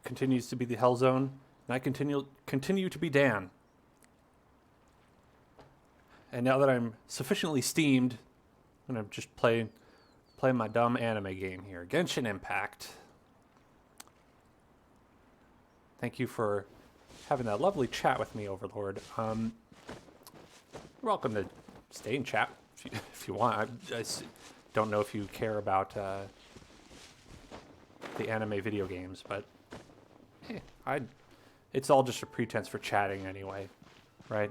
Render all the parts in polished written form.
continues to be the Hell Zone, and I continue to be Dan. And now that I'm sufficiently steamed, I'm gonna just play my dumb anime game here, Genshin Impact. Thank you for having that lovely chat with me, Overlord. You're welcome to stay and chat if you want. I don't know if you care about the anime video games, but it's all just a pretense for chatting anyway, right?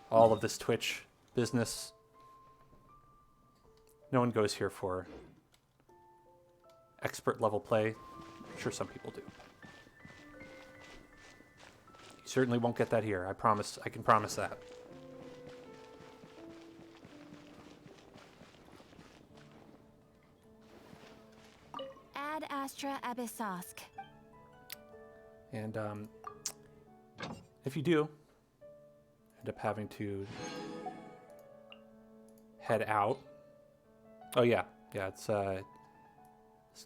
All of this Twitch business, no one goes here for expert level play. I'm sure some people do. You certainly won't get that here. I promise. I can promise that. Ad Astra Abyssosk. And if you do end up having to head out, oh yeah, it's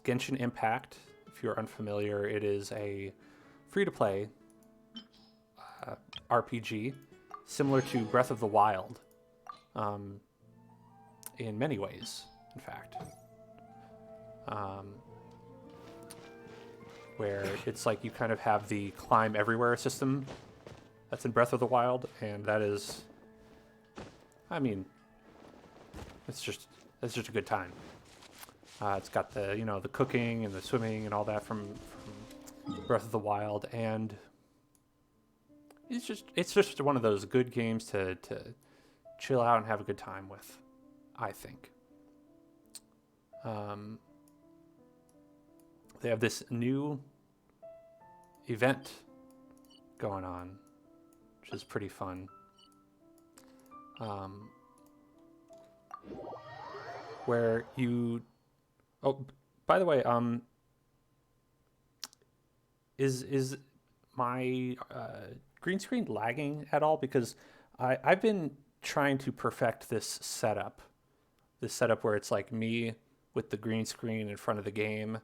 Genshin Impact. If you're unfamiliar, it is a free-to-play RPG, similar to Breath of the Wild, in many ways, in fact. Where it's like you kind of have the climb everywhere system that's in Breath of the Wild, and that is, I mean, it's just a good time. It's got the the cooking and the swimming and all that from Breath of the Wild, and it's just one of those good games to chill out and have a good time with, I think. They have this new event going on, which is pretty fun. Where you... Oh, by the way, is my green screen lagging at all? Because I've been trying to perfect this setup where it's like me with the green screen in front of the game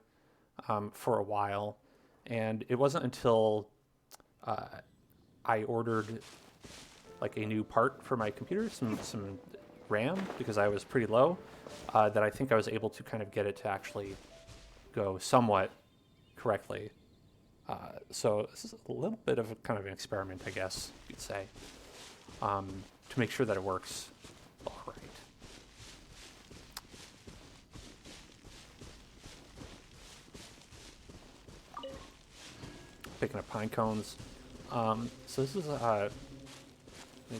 for a while, and it wasn't until I ordered like a new part for my computer, some RAM, because I was pretty low, that I think I was able to kind of get it to actually go somewhat correctly. So this is a little bit of a kind of an experiment, I guess you could say, to make sure that it works all right. Picking up pine cones. So this is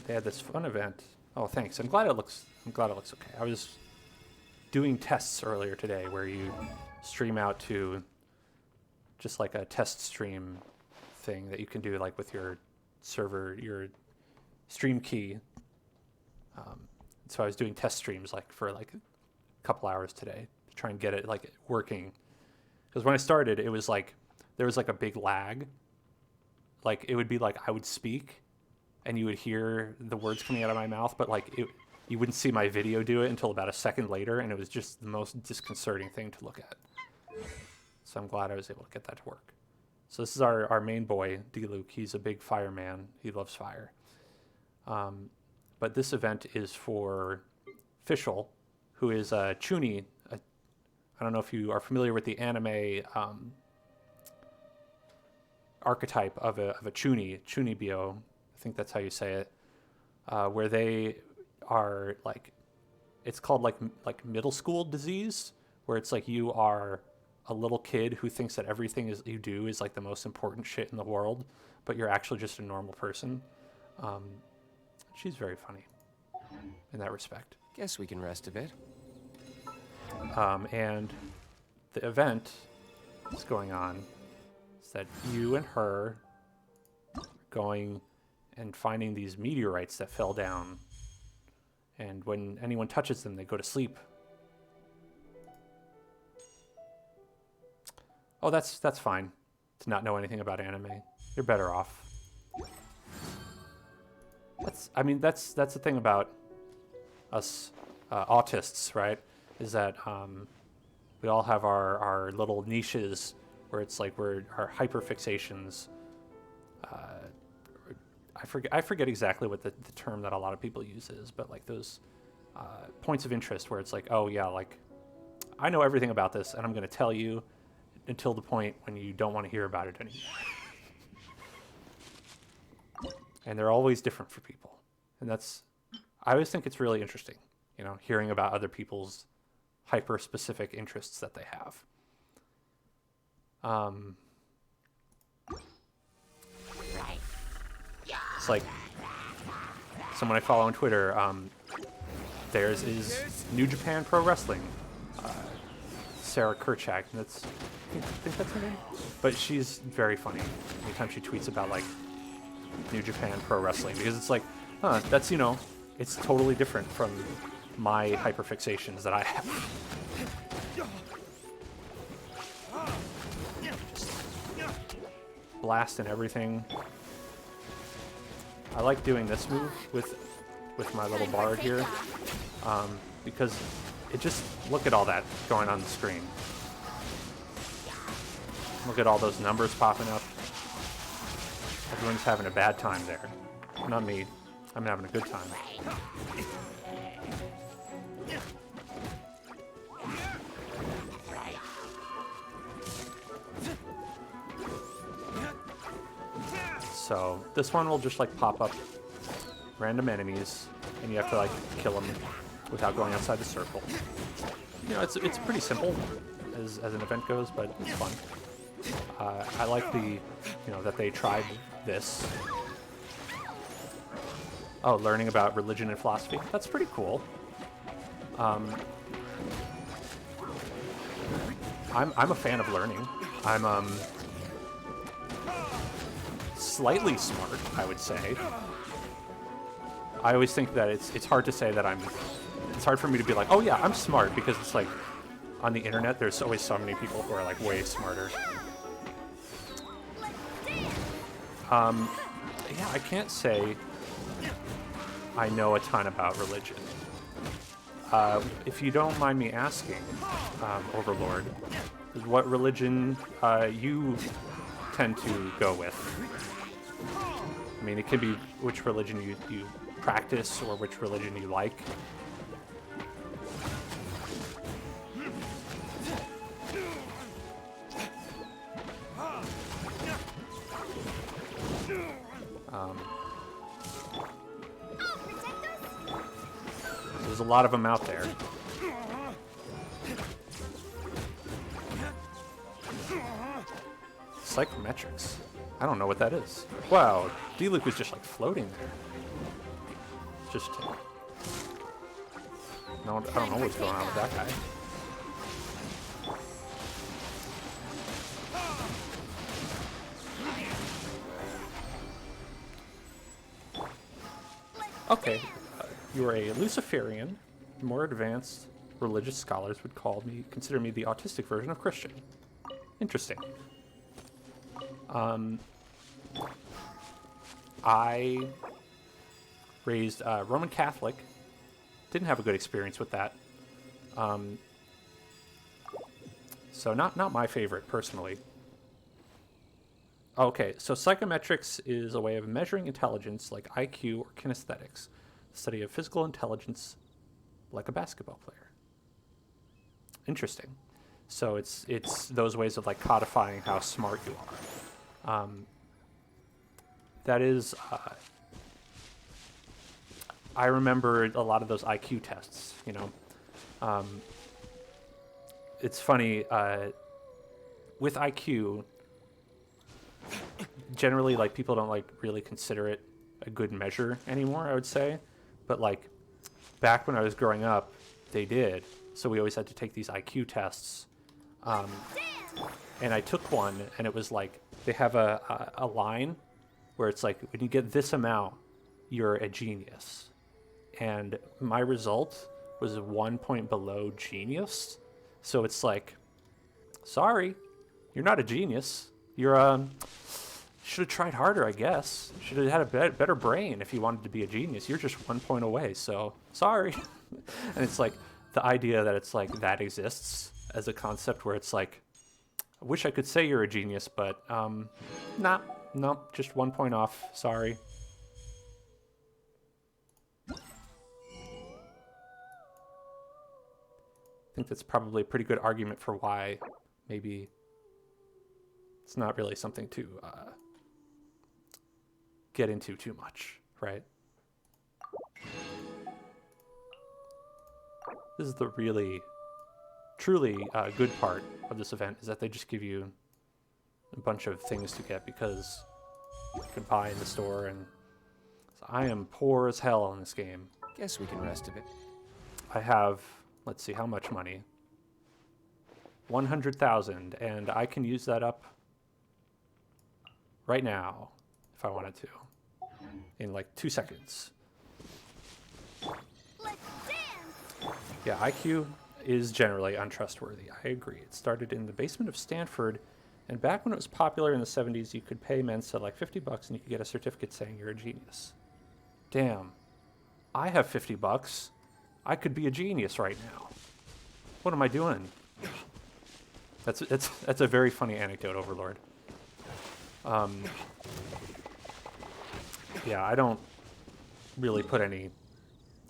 they had this fun event. Oh, thanks. I'm glad it looks okay. I was doing tests earlier today where you stream out to just like a test stream thing that you can do like with your server, your stream key. So I was doing test streams like for like a couple hours today to try and get it like working. Because when I started, it was like there was like a big lag. Like it would be like I would speak and you would hear the words coming out of my mouth, but like you wouldn't see my video do it until about a second later, and it was just the most disconcerting thing to look at. So I'm glad I was able to get that to work. So this is our main boy, D-Luke. He's a big fireman. He loves fire. But this event is for Fischl, who is a Chuny. I don't know if you are familiar with the anime archetype of a Chunibyo. I think that's how you say it. Where they are like, it's called like middle school disease, where it's like you are a little kid who thinks that everything you do is like the most important shit in the world, but you're actually just a normal person. She's very funny in that respect. Guess we can rest a bit. And the event that's going on is that you and her are going and finding these meteorites that fell down. And when anyone touches them, they go to sleep. Oh, that's fine to not know anything about anime. You're better off. That's the thing about us autists, right? Is that we all have our little niches where it's like where our hyperfixations. I forget exactly what the term that a lot of people use is, but like those points of interest where it's like, oh yeah, like I know everything about this, and I'm going to tell you until the point when you don't want to hear about it anymore. And they're always different for people, and I always think it's really interesting, you know, hearing about other people's hyper-specific interests that they have. It's like someone I follow on Twitter, theirs is New Japan Pro Wrestling, Sarah Kerchak, and I think that's her name? But she's very funny anytime she tweets about like New Japan Pro Wrestling, because it's like, that's, you know, it's totally different from my hyperfixations that I have. Just blasting everything. I like doing this move with my little bard here, because it just, look at all that going on the screen. Look at all those numbers popping up. Everyone's having a bad time there. Not me. I'm having a good time. So this one will just like pop up random enemies, and you have to like kill them without going outside the circle. You know, it's pretty simple as an event goes, but it's fun. I like that they tried this. Oh, learning about religion and philosophy. That's pretty cool. I'm a fan of learning. I'm slightly smart, I would say. I always think that it's hard to say that it's hard for me to be like, oh yeah, I'm smart, because it's like on the internet there's always so many people who are like way smarter. Yeah, I can't say I know a ton about religion. If you don't mind me asking, Overlord, is what religion you tend to go with? I mean, it could be which religion you practice or which religion you like. There's a lot of them out there. Psychometrics. I don't know what that is. Wow, D-Luke was just like floating there. Just no, I don't know what's going on with that guy. Okay, you are a Luciferian. More advanced religious scholars would consider me the autistic version of Christian. Interesting. I raised Roman Catholic. Didn't have a good experience with that. So not my favorite, personally. Okay, so psychometrics is a way of measuring intelligence like IQ or kinesthetics, the study of physical intelligence like a basketball player. Interesting. So it's those ways of like codifying how smart you are. That is, I remember a lot of those IQ tests, you know. It's funny, with IQ, generally, like, people don't, like, really consider it a good measure anymore, I would say. But, like, back when I was growing up, they did. So we always had to take these IQ tests. And I took one, and it was like, they have a line where it's like, when you get this amount, you're a genius. And my result was 1 point below genius. So it's like, sorry, you're not a genius. You're, should have tried harder, I guess. Should have had a better brain if you wanted to be a genius. You're just 1 point away, so sorry. And it's like, the idea that it's like, that exists as a concept where it's like, I wish I could say you're a genius, but nah, no, just 1 point off. Sorry. I think that's probably a pretty good argument for why maybe it's not really something to get into too much, right? This is the really, truly good part of this event, is that they just give you a bunch of things to get because you can buy in the store, and so I am poor as hell on this game. Guess we can rest a bit. I have, let's see, how much money? 100,000, and I can use that up right now if I wanted to, in like 2 seconds. Let's dance! Yeah, IQ is generally untrustworthy. I agree. It started in the basement of Stanford, and back when it was popular in the 70s, you could pay Mensa like $50 and you could get a certificate saying you're a genius. Damn. I have $50. I could be a genius right now. What am I doing? That's a very funny anecdote, Overlord. Yeah, I don't really put any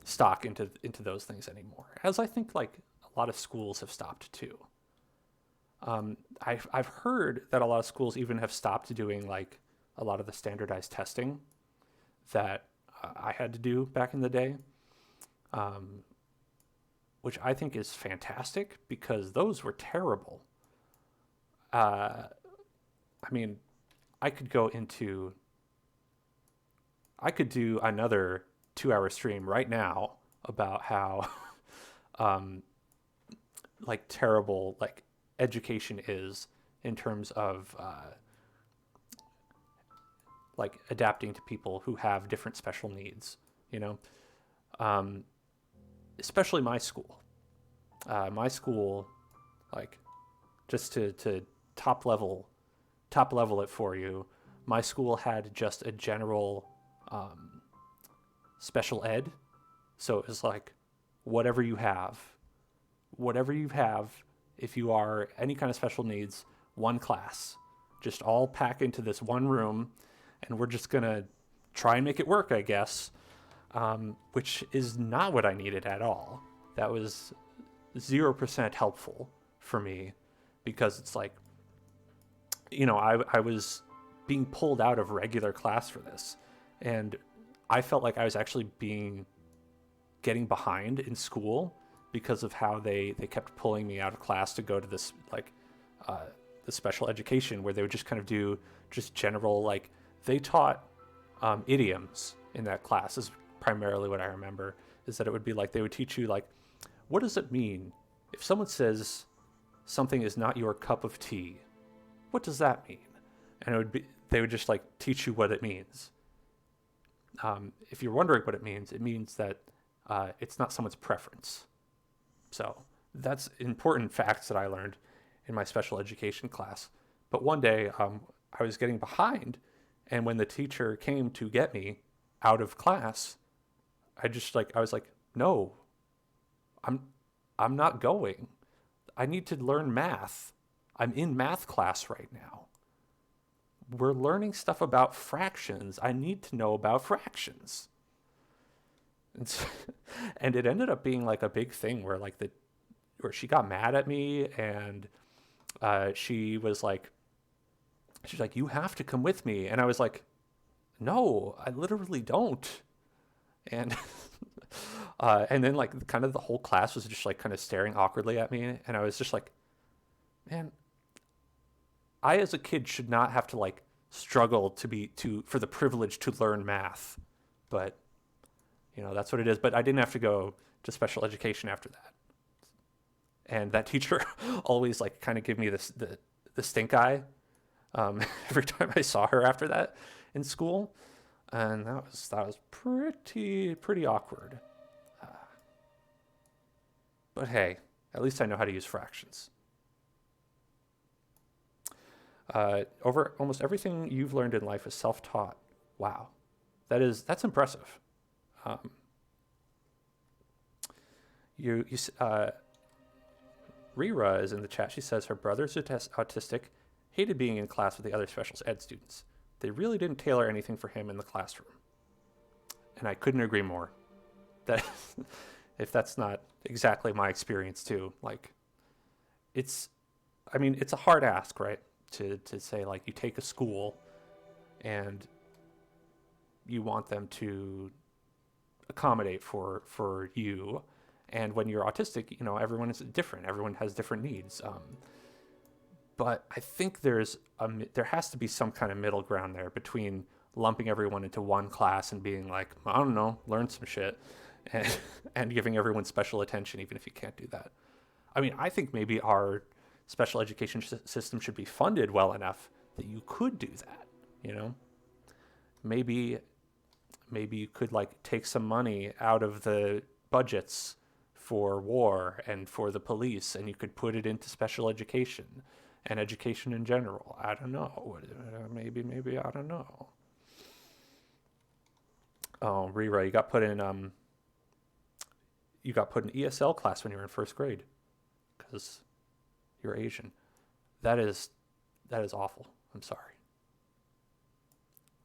stock into those things anymore, as I think like a lot of schools have stopped too. I've heard that a lot of schools even have stopped doing like a lot of the standardized testing that I had to do back in the day, which I think is fantastic because those were terrible. I mean, I could do another 2-hour stream right now about how like terrible like education is in terms of like adapting to people who have different special needs, you know. Especially my school, like just to top level it for you, my school had just a general special ed. So it was like whatever you have, if you are any kind of special needs, one class, just all pack into this one room, and we're just gonna try and make it work, I guess. Which is not what I needed at all. That was 0% helpful for me, because it's like, you know, I was being pulled out of regular class for this, and I felt like I was actually getting behind in school because of how they kept pulling me out of class to go to this like the special education, where they would just kind of do just general, like they taught idioms in that class is primarily what I remember, is that it would be like they would teach you like, what does it mean if someone says something is not your cup of tea? What does that mean? And they would just like teach you what it means. If you're wondering what it means that it's not someone's preference. So that's important facts that I learned in my special education class. But one day I was getting behind, and when the teacher came to get me out of class, I was like, no, I'm not going. I need to learn math. I'm in math class right now. We're learning stuff about fractions. I need to know about fractions. And it ended up being like a big thing where she got mad at me, and she's like, you have to come with me. And I was like, no, I literally don't. And and then like kind of the whole class was just like kind of staring awkwardly at me, and I was just like, man, I as a kid should not have to like struggle for the privilege to learn math. But you know, that's what it is. But I didn't have to go to special education after that. And that teacher always like kind of gave me the stink eye every time I saw her after that in school. And that was pretty awkward. But hey, at least I know how to use fractions. Over almost everything you've learned in life is self-taught. Wow, that's impressive. Rira is in the chat. She says her brother's autistic, hated being in class with the other special ed students. They really didn't tailor anything for him in the classroom. And I couldn't agree more. That if that's not exactly my experience too, like it's a hard ask, right? To say like you take a school and you want them to accommodate for you, and when you're autistic, everyone is different. Everyone has different needs. But I think there has to be some kind of middle ground there between lumping everyone into one class and being like, I don't know, learn some shit, and giving everyone special attention, even if you can't do that. I mean, I think maybe our special education system should be funded well enough that you could do that, Maybe you could like take some money out of the budgets for war and for the police, and you could put it into special education and education in general. I don't know. Maybe, I don't know. Oh, Rira, you got put in ESL class when you were in first grade because you're Asian. That is awful. I'm sorry.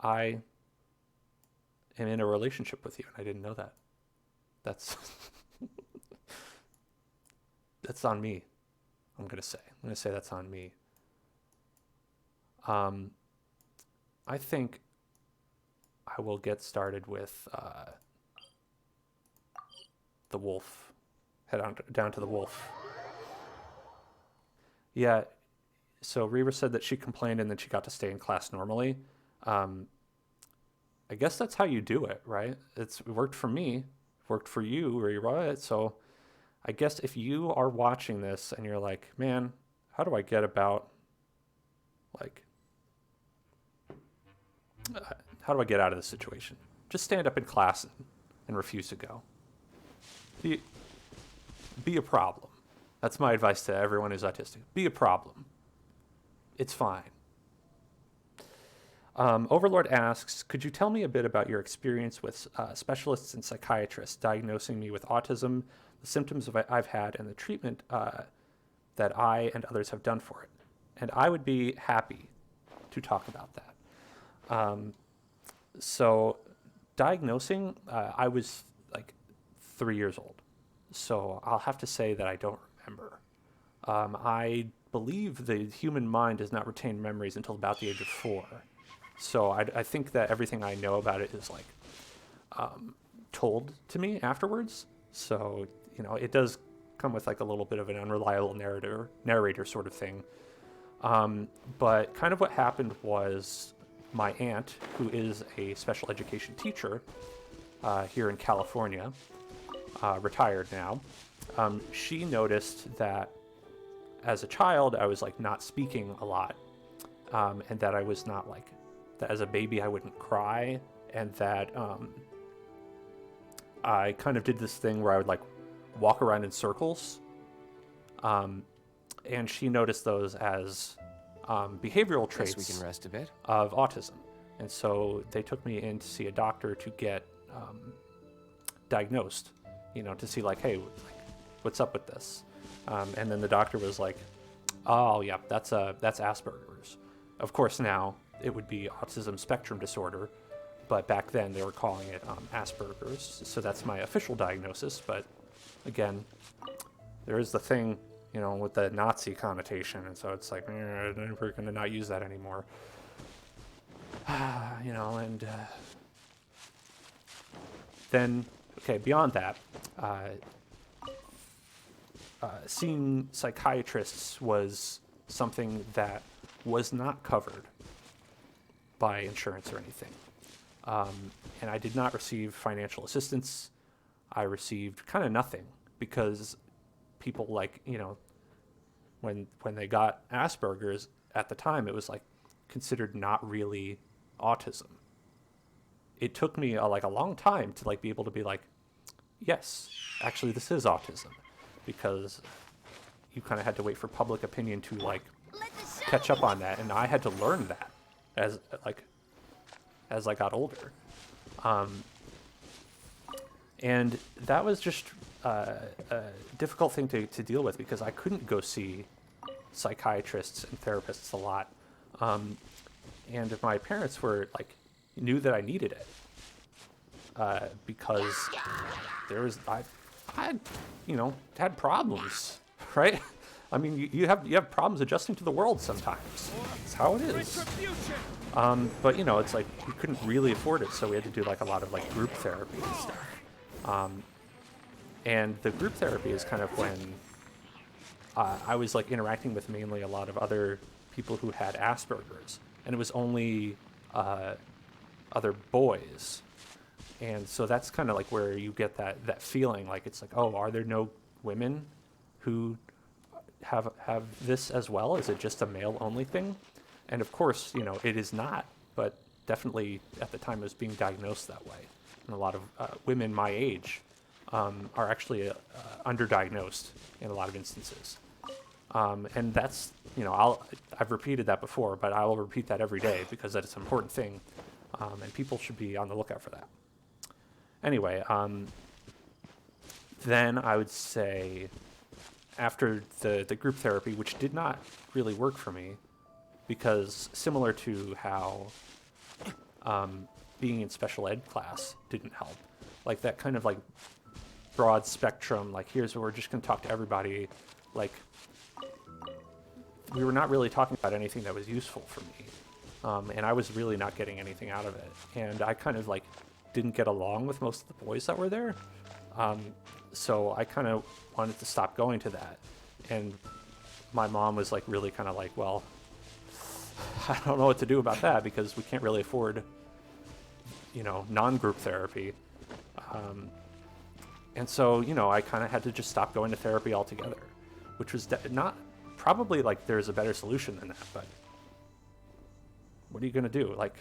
I am in a relationship with you, and I didn't know that. That's that's on me. I'm gonna say that's on me. I think I will get started with the wolf. Head on down to the wolf. Yeah. So Reva said that she complained and then she got to stay in class normally. I guess that's how you do it, right? It worked for me, worked for you, Reva. So I guess if you are watching this and you're like, man, how do I get about, like, how do I get out of this situation? Just stand up in class and refuse to go. Be a problem. That's my advice to everyone who's autistic. Be a problem. It's fine. Overlord asks, could you tell me a bit about your experience with specialists and psychiatrists diagnosing me with autism, the symptoms I've had, and the treatment that I and others have done for it? And I would be happy to talk about that. So diagnosing, I was like 3 years old. So I'll have to say that I don't remember. I believe the human mind does not retain memories until about the age of 4. So I think that everything I know about it is like told to me afterwards. So, it does come with like a little bit of an unreliable narrator sort of thing. But kind of what happened was my aunt, who is a special education teacher here in California, retired now, she noticed that as a child, I was like not speaking a lot, and that I was not like, that as a baby I wouldn't cry, and that I kind of did this thing where I would like walk around in circles, and she noticed those as behavioral traits we can rest a bit. of autism. And so they took me in to see a doctor to get diagnosed, to see like, hey, what's up with this? And then the doctor was like, oh yeah, that's Asperger's. Of course now it would be autism spectrum disorder, but back then they were calling it Asperger's. So that's my official diagnosis. But again, there is the thing, with the Nazi connotation, and so it's like, we're going to not use that anymore. And then, okay, beyond that, seeing psychiatrists was something that was not covered by insurance or anything. And I did not receive financial assistance. I received kind of nothing because people like, when they got Asperger's at the time, it was like considered not really autism. It took me a long time to like be able to be like, yes, actually this is autism, because you kind of had to wait for public opinion to like catch up on that, and I had to learn that as I got older. And that was just a difficult thing to deal with because I couldn't go see psychiatrists and therapists a lot. And my parents were like, knew that I needed it because I had, had problems, right? I mean, you have problems adjusting to the world sometimes. It's how it is. But it's like we couldn't really afford it, so we had to do like a lot of like group therapy and stuff. And the group therapy is kind of when I was like interacting with mainly a lot of other people who had Asperger's, and it was only other boys. And so that's kind of like where you get that feeling, like it's like, oh, are there no women who have this as well? Is it just a male only thing? And of course, it is not, but definitely at the time it was being diagnosed that way. And a lot of women my age are actually underdiagnosed in a lot of instances. And that's, I've repeated that before, but I will repeat that every day because that is an important thing. And people should be on the lookout for that. Anyway, then I would say after the group therapy, which did not really work for me, because similar to how being in special ed class didn't help, like that kind of like broad spectrum, like here's where we're just going to talk to everybody, like we were not really talking about anything that was useful for me, and I was really not getting anything out of it, and I kind of like didn't get along with most of the boys that were there, so I kind of wanted to stop going to that. And my mom was like really kind of like, well, I don't know what to do about that because we can't really afford non-group therapy, and so I kind of had to just stop going to therapy altogether, which was not probably like there's a better solution than that, but what are you going to do? Like,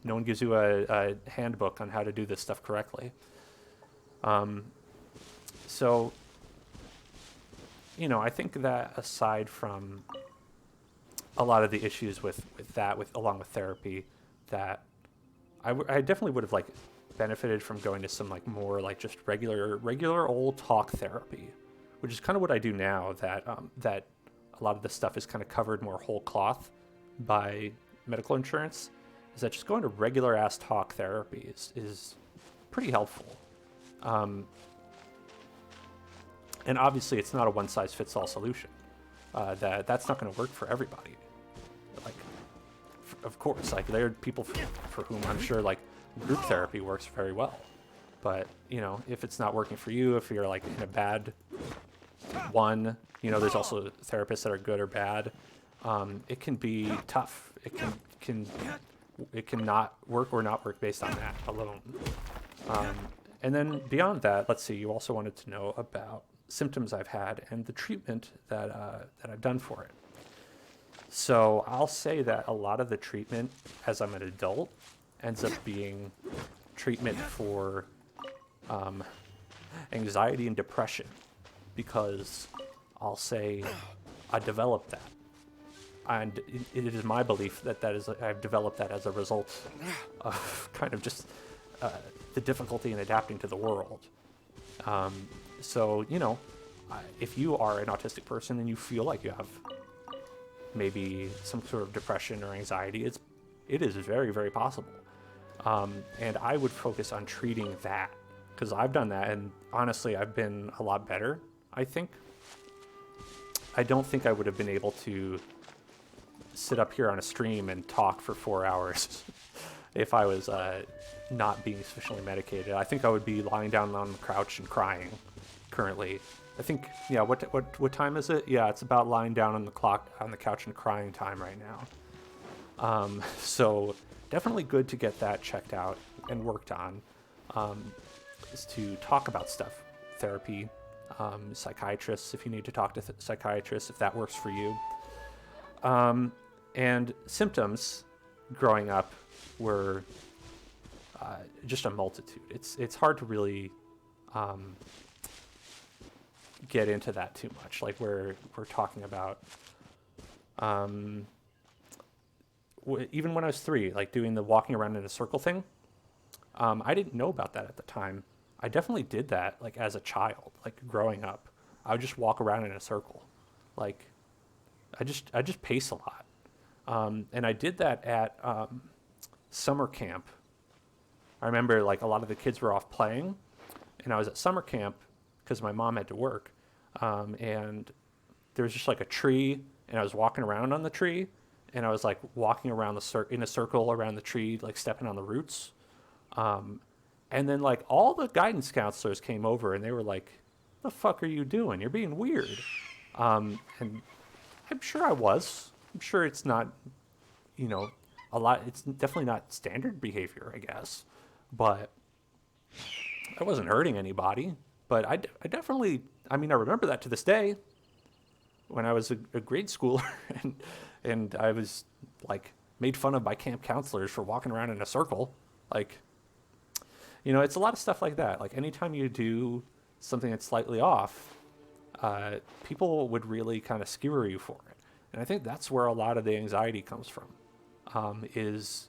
no one gives you a handbook on how to do this stuff correctly. So, I think that aside from a lot of the issues with that, along with therapy, that I definitely would have like benefited from going to some like more like just regular old talk therapy, which is kind of what I do now, that that a lot of the stuff is kind of covered more whole cloth by medical insurance. Is that just going to regular ass talk therapy is pretty helpful. And obviously it's not a one size fits all solution. That's not going to work for everybody. Like, of course, like there are people for whom I'm sure like group therapy works very well. But, if it's not working for you, if you're like in a bad one, there's also therapists that are good or bad. It can be tough. It can not work or not work based on that alone. And then beyond that, let's see, you also wanted to know about symptoms I've had and the treatment that I've done for it. So I'll say that a lot of the treatment as I'm an adult ends up being treatment for anxiety and depression, because I'll say I developed that. And it is my belief that I've developed that as a result of kind of just the difficulty in adapting to the world. So, if you are an autistic person and you feel like you have maybe some sort of depression or anxiety, it is very, very possible. And I would focus on treating that, because I've done that, and honestly, I've been a lot better, I think. I don't think I would have been able to sit up here on a stream and talk for 4 hours if I was not being sufficiently medicated. I think I would be lying down on the couch and crying currently. I think, yeah, what time is it? Yeah, it's about lying down on the couch and crying time right now. So definitely good to get that checked out and worked on, is to talk about stuff. Therapy, psychiatrists, if you need to talk to psychiatrists, if that works for you. And symptoms growing up were just a multitude. It's hard to really get into that too much. Like we're talking about even when I was 3, like doing the walking around in a circle thing. I didn't know about that at the time. I definitely did that like as a child, like growing up. I would just walk around in a circle, like I just pace a lot, and I did that at summer camp. I remember like a lot of the kids were off playing, and I was at summer camp because my mom had to work, and there was just like a tree, and I was walking around on the tree, and I was like walking around in a circle around the tree, like stepping on the roots. And then like all the guidance counselors came over and they were like, "The fuck are you doing? You're being weird." And I'm sure I was. I'm sure it's not, you know, a lot. It's definitely not standard behavior, I guess. But I wasn't hurting anybody. But I definitely, I mean, I remember that to this day when I was a grade schooler and I was like made fun of by camp counselors for walking around in a circle. Like, you know, it's a lot of stuff like that. Like anytime you do something that's slightly off, people would really kind of skewer you for it. And I think that's where a lot of the anxiety comes from, is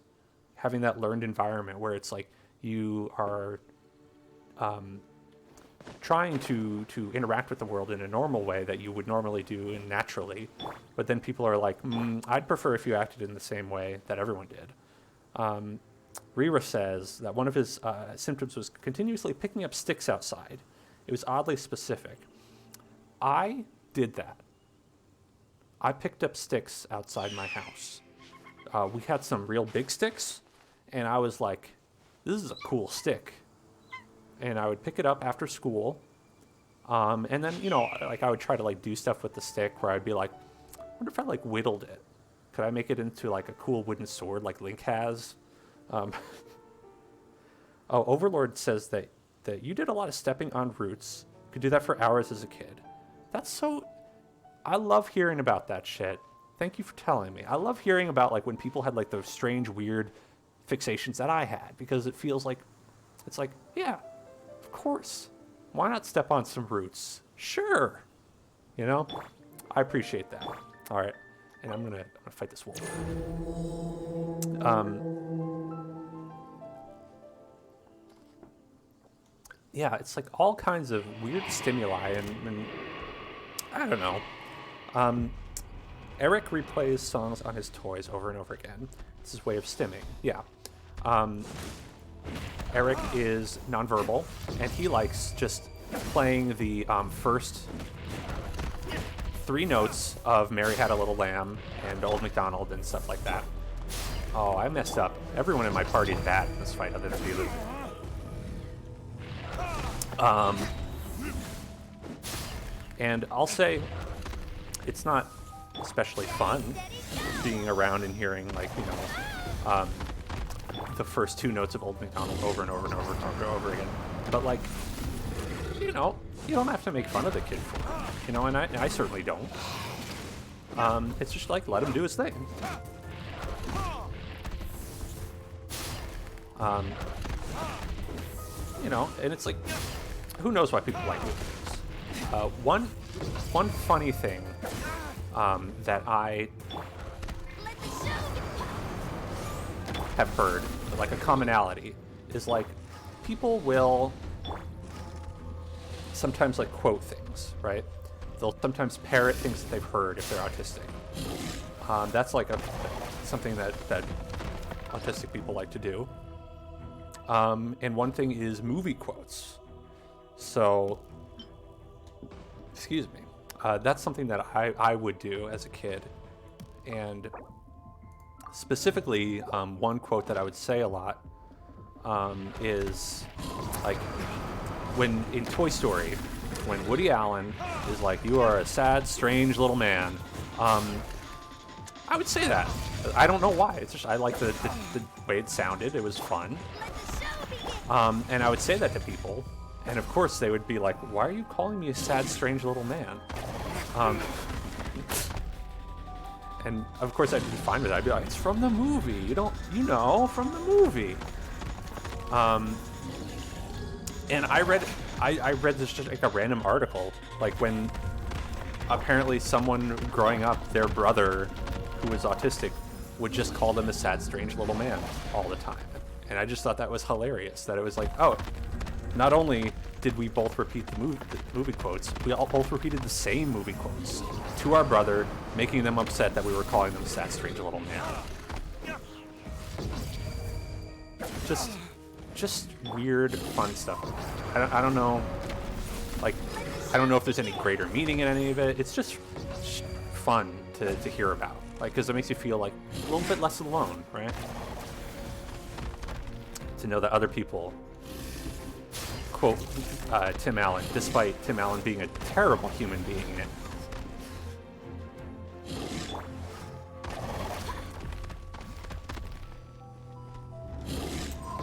having that learned environment where it's like you are trying to interact with the world in a normal way that you would normally do and naturally. But then people are like, I'd prefer if you acted in the same way that everyone did. Rira says that one of his symptoms was continuously picking up sticks outside. It was oddly specific. I did that. I picked up sticks outside my house. We had some real big sticks, and I was like, this is a cool stick. And I would pick it up after school, and then, you know, like I would try to like do stuff with the stick where I'd be like, I wonder if I like whittled it. Could I make it into like a cool wooden sword like Link has? Oh, Overlord says that you did a lot of stepping on roots. Could do that for hours as a kid. That's so... I love hearing about that shit. Thank you for telling me. I love hearing about like when people had like those strange, weird fixations that I had, because it feels like, it's like, yeah, of course. Why not step on some roots? Sure. You know? I appreciate that. All right. And I'm gonna fight this wolf. Yeah, it's like all kinds of weird stimuli, and I don't know. Eric replays songs on his toys over and over again. It's his way of stimming. Yeah. Eric is nonverbal, and he likes just playing the first 3 notes of Mary Had a Little Lamb and Old MacDonald and stuff like that. Oh, I messed up. Everyone in my party is bad in this fight other than Beelu. And I'll say it's not especially fun being around and hearing, like, you know, the first 2 notes of Old MacDonald over and over and over and over again. But, like, you know, you don't have to make fun of the kid for it, you know, and I certainly don't. It's just like, let him do his thing. You know, and it's like, who knows why people like movies. One funny thing that I have heard, like a commonality, is like people will sometimes like quote things, right? They'll sometimes parrot things that they've heard if they're autistic. That's like something that autistic people like to do. And one thing is movie quotes. So, excuse me. That's something that I would do as a kid. And specifically, one quote that I would say a lot is like when in Toy Story, when Woody Allen is like, "You are a sad, strange little man." I would say that. I don't know why. It's just I like the way it sounded. It was fun. And I would say that to people. And of course they would be like, "Why are you calling me a sad, strange little man?" And of course I'd be fine with it. I'd be like, "It's from the movie. You know, from the movie." And I read this just like a random article, like when apparently someone growing up, their brother who was autistic would just call them a sad, strange little man all the time. And I just thought that was hilarious, that it was like, oh, not only did we both repeat the movie quotes, we all both repeated the same movie quotes to our brother, making them upset that we were calling them sad, strange little man. Just weird, fun stuff. I don't know, like, I don't know if there's any greater meaning in any of it. It's just fun to hear about, like, because it makes you feel like a little bit less alone, right? To know that other people quote Tim Allen, despite Tim Allen being a terrible human being in it.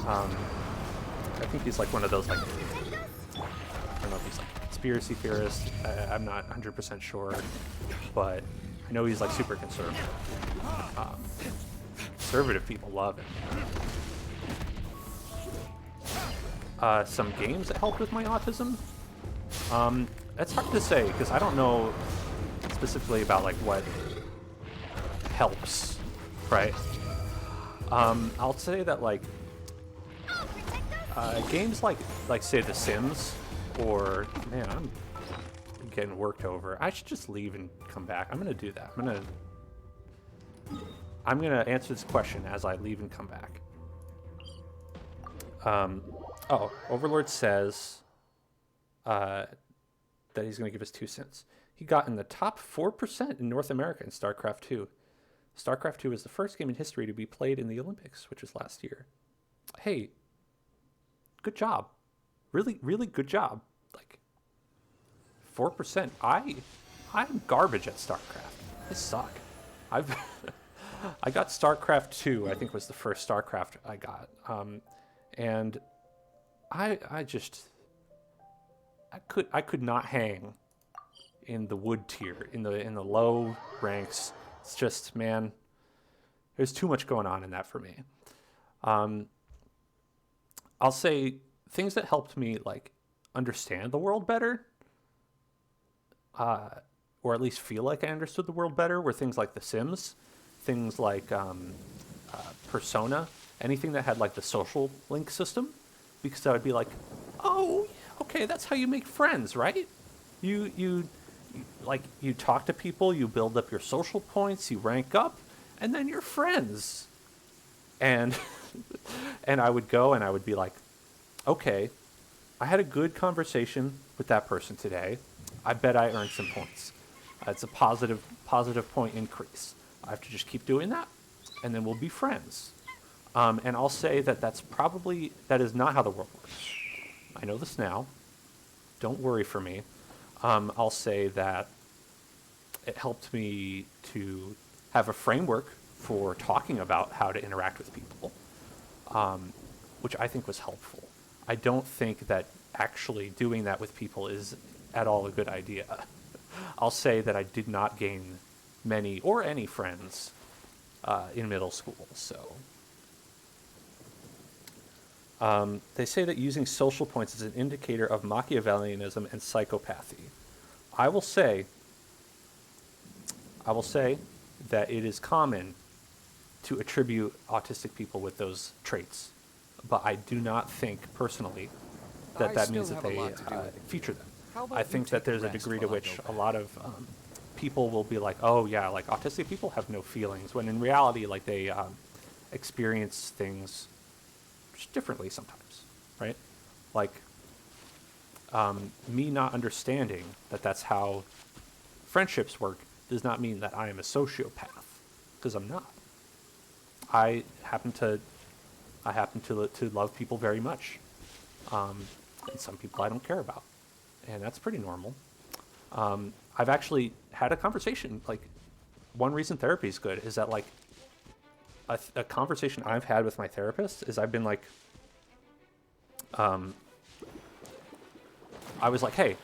I think he's like one of those, like, I don't know if he's like a conspiracy theorist. I'm not 100% sure, but I know he's like super conservative. Conservative people love him. Some games that helped with my autism. It's hard to say because I don't know specifically about like what helps, right? I'll say that like games like say The Sims, or man, I'm getting worked over. I should just leave and come back. I'm gonna do that. I'm gonna answer this question as I leave and come back. Oh, Overlord says that he's going to give us 2 cents. He got in the top 4% in North America in StarCraft 2. StarCraft 2 is the first game in history to be played in the Olympics, which was last year. Hey, good job. Really, really good job. Like, 4%. I'm garbage at StarCraft. I suck. I got StarCraft 2, I think was the first StarCraft I got. And I could not hang in the wood tier, in the low ranks. It's just, man, there's too much going on in that for me. I'll say things that helped me like understand the world better, or at least feel like I understood the world better, were things like The Sims, things like Persona, anything that had like the social link system. Because I would be like, oh, okay, that's how you make friends, right? You talk to people, you build up your social points, you rank up, and then you're friends. And and I would go and I would be like, okay, I had a good conversation with that person today. I bet I earned some points. It's a positive point increase. I have to just keep doing that, and then we'll be friends. And I'll say that that is not how the world works. I know this now. Don't worry for me. I'll say that it helped me to have a framework for talking about how to interact with people, which I think was helpful. I don't think that actually doing that with people is at all a good idea. I'll say that I did not gain many or any friends in middle school, so... they say that using social points is an indicator of Machiavellianism and psychopathy. I will say that it is common to attribute autistic people with those traits, but I do not think personally that means that they feature them. I think that there's a degree to which a lot of people will be like, oh yeah, like autistic people have no feelings, when in reality, like they experience things differently sometimes, right? Like me not understanding that that's how friendships work does not mean that I am a sociopath, because I'm not. I happen to love people very much, and some people I don't care about, and that's pretty normal. I've actually had a conversation, like, one reason therapy is good is that, like, a conversation I've had with my therapist is I've been like, I was like, hey,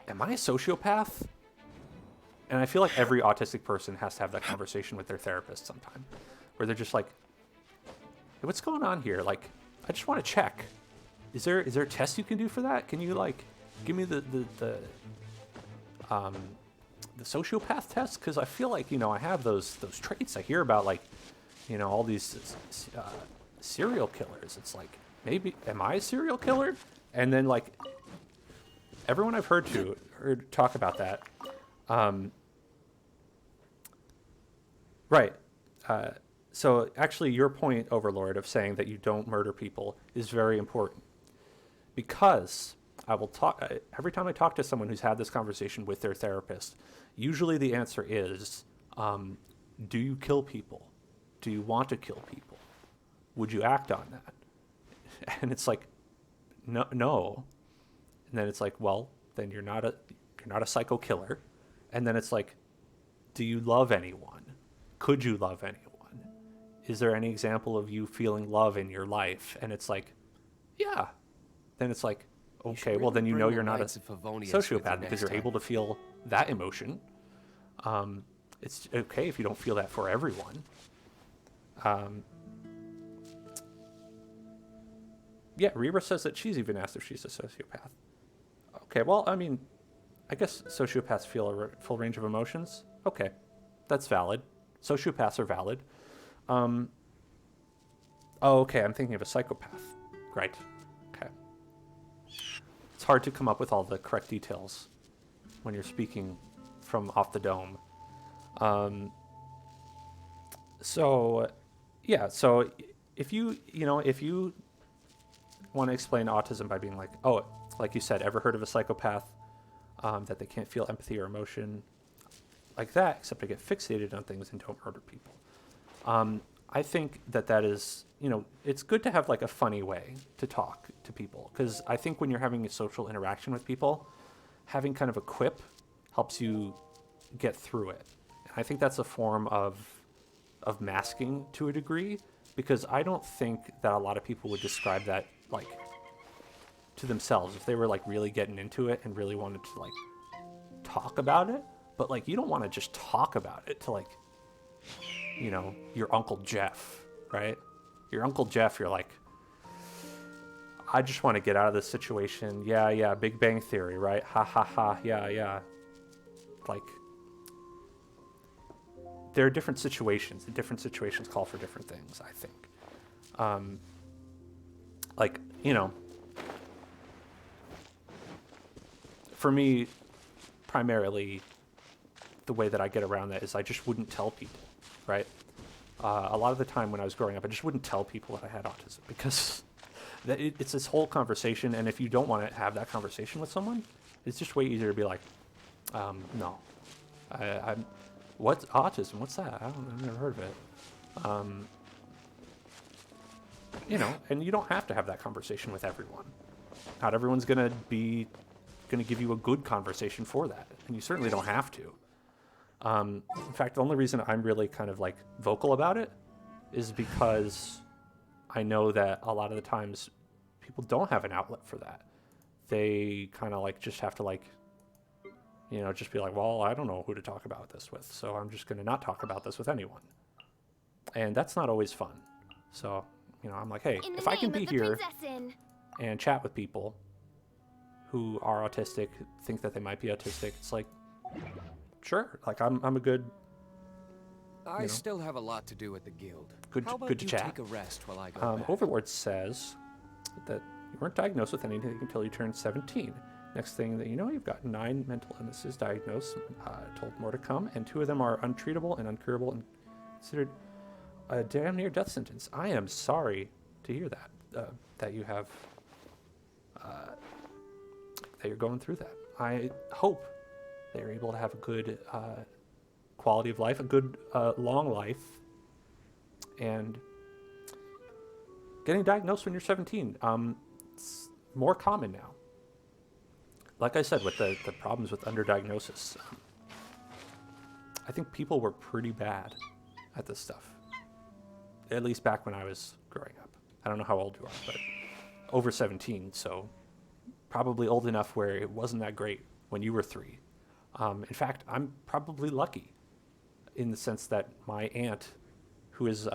am I a sociopath? And I feel like every autistic person has to have that conversation with their therapist sometime, where they're just like, hey, what's going on here? Like, I just want to check. Is there a test you can do for that? Can you, like, give me the sociopath test? Because I feel like, you know, I have those traits. I hear about, like, you know, all these serial killers. It's like, maybe, am I a serial killer? And then like everyone I've heard talk about that, right. So actually your point, Overlord, of saying that you don't murder people is very important, because I will talk, every time I talk to someone who's had this conversation with their therapist, usually the answer is, do you kill people? Do you want to kill people? Would you act on that? And it's like, no. And then it's like, well, then you're not a psycho killer. And then it's like, do you love anyone? Could you love anyone? Is there any example of you feeling love in your life? And it's like, yeah. Then it's like, okay, well then you know you're not a sociopath because you're able to feel that emotion. It's okay if you don't feel that for everyone. Yeah, Reba says that she's even asked if she's a sociopath. Okay, well, I mean, I guess sociopaths feel a full range of emotions. Okay, that's valid. Sociopaths are valid. Oh, okay, I'm thinking of a psychopath. Right. Okay. It's hard to come up with all the correct details when you're speaking from off the dome. So, yeah, so if you want to explain autism by being like, oh, like you said, ever heard of a psychopath that they can't feel empathy or emotion like that, except to get fixated on things and don't murder people. I think that is, it's good to have like a funny way to talk to people, because I think when you're having a social interaction with people, having kind of a quip helps you get through it. And I think that's a form of masking to a degree, because I don't think that a lot of people would describe that like to themselves if they were like really getting into it and really wanted to like talk about it. But like, you don't want to just talk about it to like, your Uncle Jeff, right? Your Uncle Jeff, you're like, I just want to get out of this situation. Yeah, Big Bang Theory, right? Ha ha ha, yeah. Like, there are different situations, and different situations call for different things, I think. For me, primarily, the way that I get around that is I just wouldn't tell people, right? A lot of the time when I was growing up, I just wouldn't tell people that I had autism, because it's this whole conversation, and if you don't want to have that conversation with someone, it's just way easier to be like, no. What's autism? What's that? I've never heard of it. And you don't have to have that conversation with everyone. Not everyone's gonna give you a good conversation for that, and you certainly don't have to. In fact, the only reason I'm really kind of like vocal about it is because I know that a lot of the times people don't have an outlet for that. They kind of like just have to like, just be like, well, I don't know who to talk about this with, so I'm just going to not talk about this with anyone. And that's not always fun. So, I'm like, hey, if I can be here and chat with people who are autistic, think that they might be autistic, it's like, sure, like I'm a good. I still have a lot to do at the guild. Good to chat. Take a rest while I go back? Overlord says that you weren't diagnosed with anything until you turned 17. Next thing that you know, you've got 9 mental illnesses diagnosed, told more to come, and 2 of them are untreatable and uncurable and considered a damn near death sentence. I am sorry to hear that, that you have, that you're going through that. I hope that you're able to have a good quality of life, a good long life, and getting diagnosed when you're 17. It's more common now. Like I said, with the problems with underdiagnosis, I think people were pretty bad at this stuff. At least back when I was growing up. I don't know how old you are, but over 17, so probably old enough where it wasn't that great when you were 3. In fact, I'm probably lucky in the sense that my aunt, who is,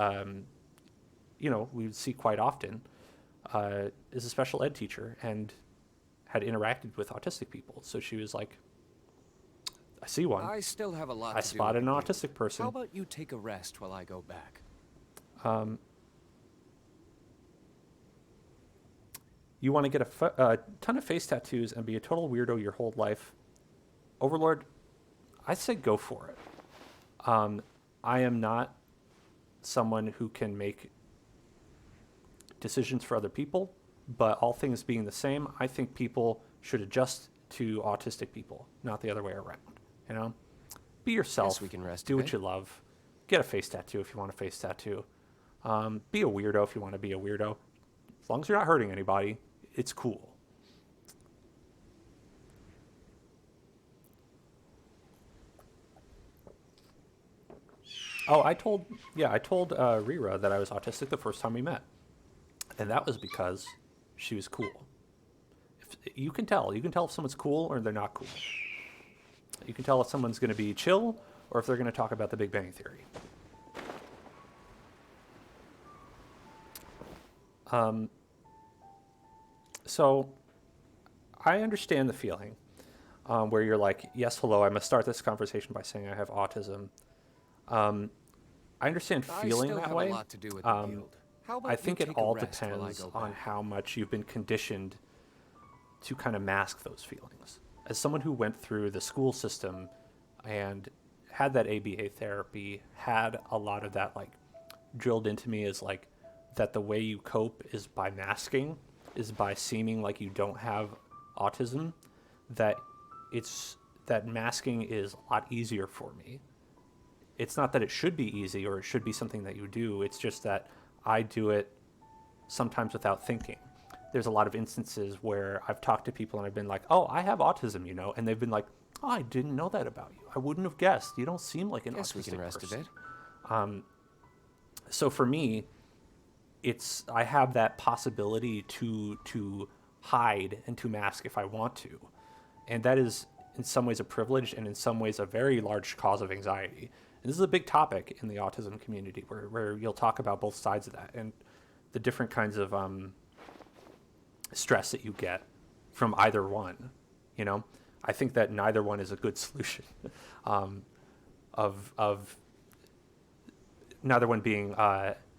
we would see quite often, is a special ed teacher and had interacted with autistic people. So she was like, I see one. I still have a lot. I spotted an autistic person. How about you take a rest while I go back? You want to get a ton of face tattoos and be a total weirdo your whole life? Overlord, I say go for it. I am not someone who can make decisions for other people, but all things being the same, I think people should adjust to autistic people, not the other way around. You know, be yourself. Guess we can rest do a what bit. you love. Get a face tattoo if you want a face tattoo. Be a weirdo if you want to be a weirdo. As long as you're not hurting anybody, it's cool. Oh, I told Rira that I was autistic the first time we met. And that was because she was cool. You can tell if someone's cool or they're not cool. You can tell if someone's going to be chill or if they're going to talk about the Big Bang Theory. So I understand the feeling where you're like, yes, hello, I must start this conversation by saying I have autism. I understand feeling I still that have way. a lot to do with the guild. How about I think you it take a all rest while I depends go on back? how much you've been conditioned to kind of mask those feelings. As someone who went through the school system and had that ABA therapy, had a lot of that like drilled into me is like that the way you cope is by masking, is by seeming like you don't have autism, that masking is a lot easier for me. It's not that it should be easy or it should be something that you do. It's just that I do it sometimes without thinking. There's a lot of instances where I've talked to people and I've been like, oh, I have autism, you know, and they've been like, oh, I didn't know that about you. I wouldn't have guessed. You don't seem like an Guess we autistic can rest person. a bit. So for me, I have that possibility to hide and to mask if I want to. And that is in some ways a privilege and in some ways a very large cause of anxiety. And this is a big topic in the autism community where you'll talk about both sides of that and the different kinds of stress that you get from either one. You know, I think that neither one is a good solution of neither one being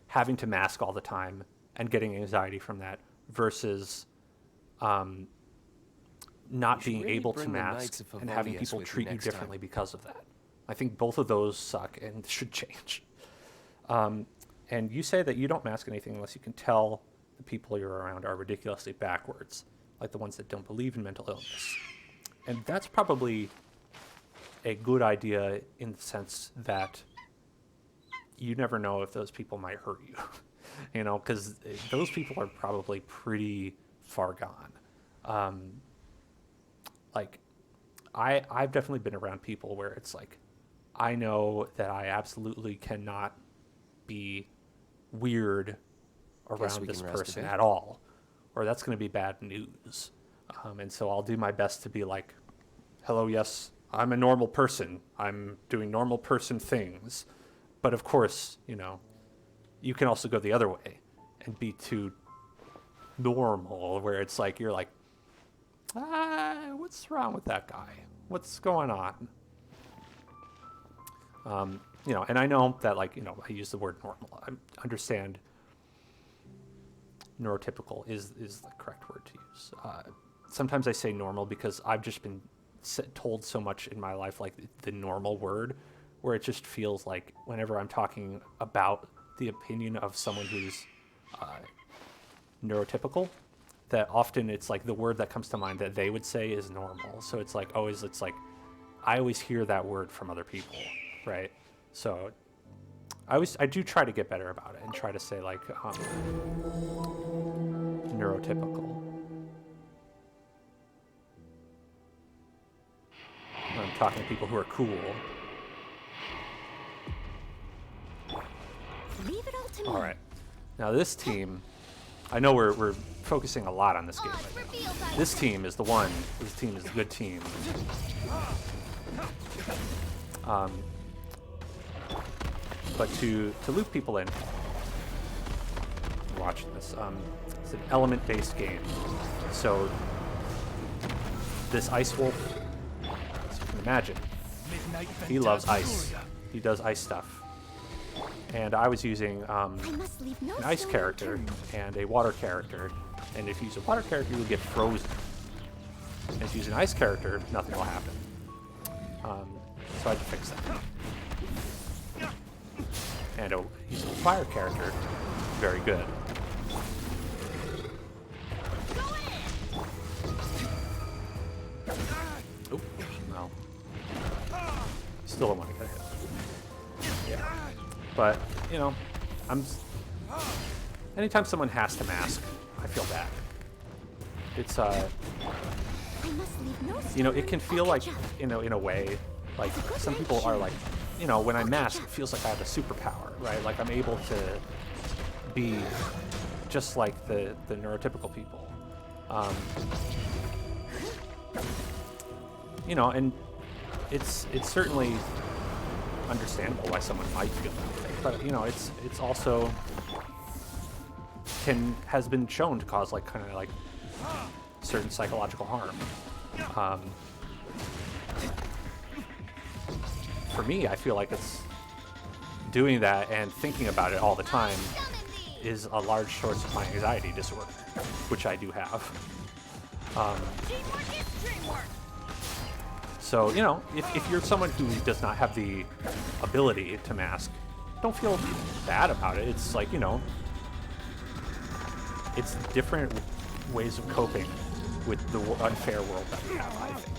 having to mask all the time and getting anxiety from that versus not being really able to bring the mask Knights of and having Favonius people with you treat you next time. differently because of that. I think both of those suck and should change. And you say that you don't mask anything unless you can tell the people you're around are ridiculously backwards, like the ones that don't believe in mental illness. And that's probably a good idea in the sense that you never know if those people might hurt you, you know, because those people are probably pretty far gone. Like, I've definitely been around people where it's like, I know that I absolutely cannot be weird around we this can rest a person bit. at all, or that's going to be bad news. And so I'll do my best to be like, hello, yes, I'm a normal person. I'm doing normal person things. But of course, you know, you can also go the other way and be too normal, where it's like, you're like, what's wrong with that guy? What's going on? You know, and I know that, like, you know, I use the word normal. I understand neurotypical is the correct word to use. Sometimes I say normal because I've just been told so much in my life, like the normal word, where it just feels like whenever I'm talking about the opinion of someone who's neurotypical, that often it's like the word that comes to mind that they would say is normal. So it's like always, it's like I always hear that word from other people, right? So I do try to get better about it and try to say like neurotypical. When I'm talking to people who are cool. Leave it all to me. All right. Now this team, I know we're focusing a lot on this game Odds right now. reveal time. This team is the one. This team is the good team. But to loop people in, watching this, it's an element-based game. So this Ice Wolf, as you can imagine, he loves ice. He does ice stuff. And I was using I must leave no an ice stone character unturned. and a water character And if you use a water character, you'll get frozen. And if you use an ice character, nothing will happen. So I had to fix that. And using a fire character, very good. Oh, no. Still don't want to get hit. Yeah. But, you know, anytime someone has to mask, I feel bad. It's, you know, it can feel like, in a way, like, some people are like, you know, when I mask, it feels like I have a superpower, right? Like, I'm able to be just like the neurotypical people. You know, and it's certainly understandable why someone might feel that way, but, you know, it's also has been shown to cause, like, kind of like certain psychological harm. For me, I feel like it's doing that and thinking about it all the time is a large source of my anxiety disorder, which I do have. So, you know, if you're someone who does not have the ability to mask, don't feel bad about it. It's like, you know, it's different ways of coping with the unfair world that we have, I think.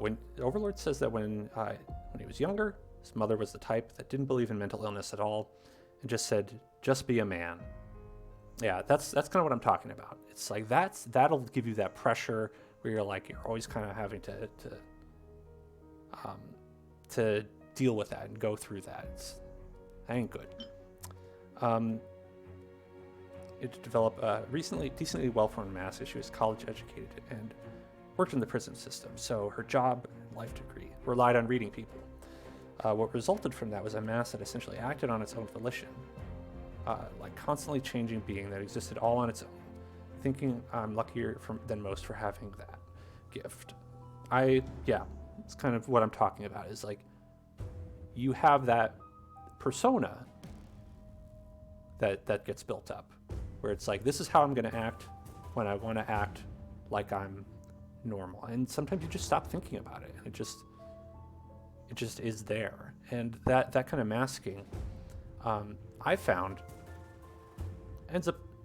When Overlord says that when he was younger, his mother was the type that didn't believe in mental illness at all and just said, just be a man. Yeah, that's kind of what I'm talking about. It's like that'll give you that pressure where you're like, you're always kind of having to deal with that and go through that. That ain't good. It developed recently decently well-formed mask. She was college educated and worked in the prison system, so her job and life degree relied on reading people. What resulted from that was a mask that essentially acted on its own volition, like constantly changing being that existed all on its own, thinking I'm luckier than most for having that gift. It's kind of what I'm talking about, is like, you have that persona that gets built up, where it's like, this is how I'm going to act when I want to act like I'm normal. And sometimes you just stop thinking about it, and it just is there. And that kind of masking, I found,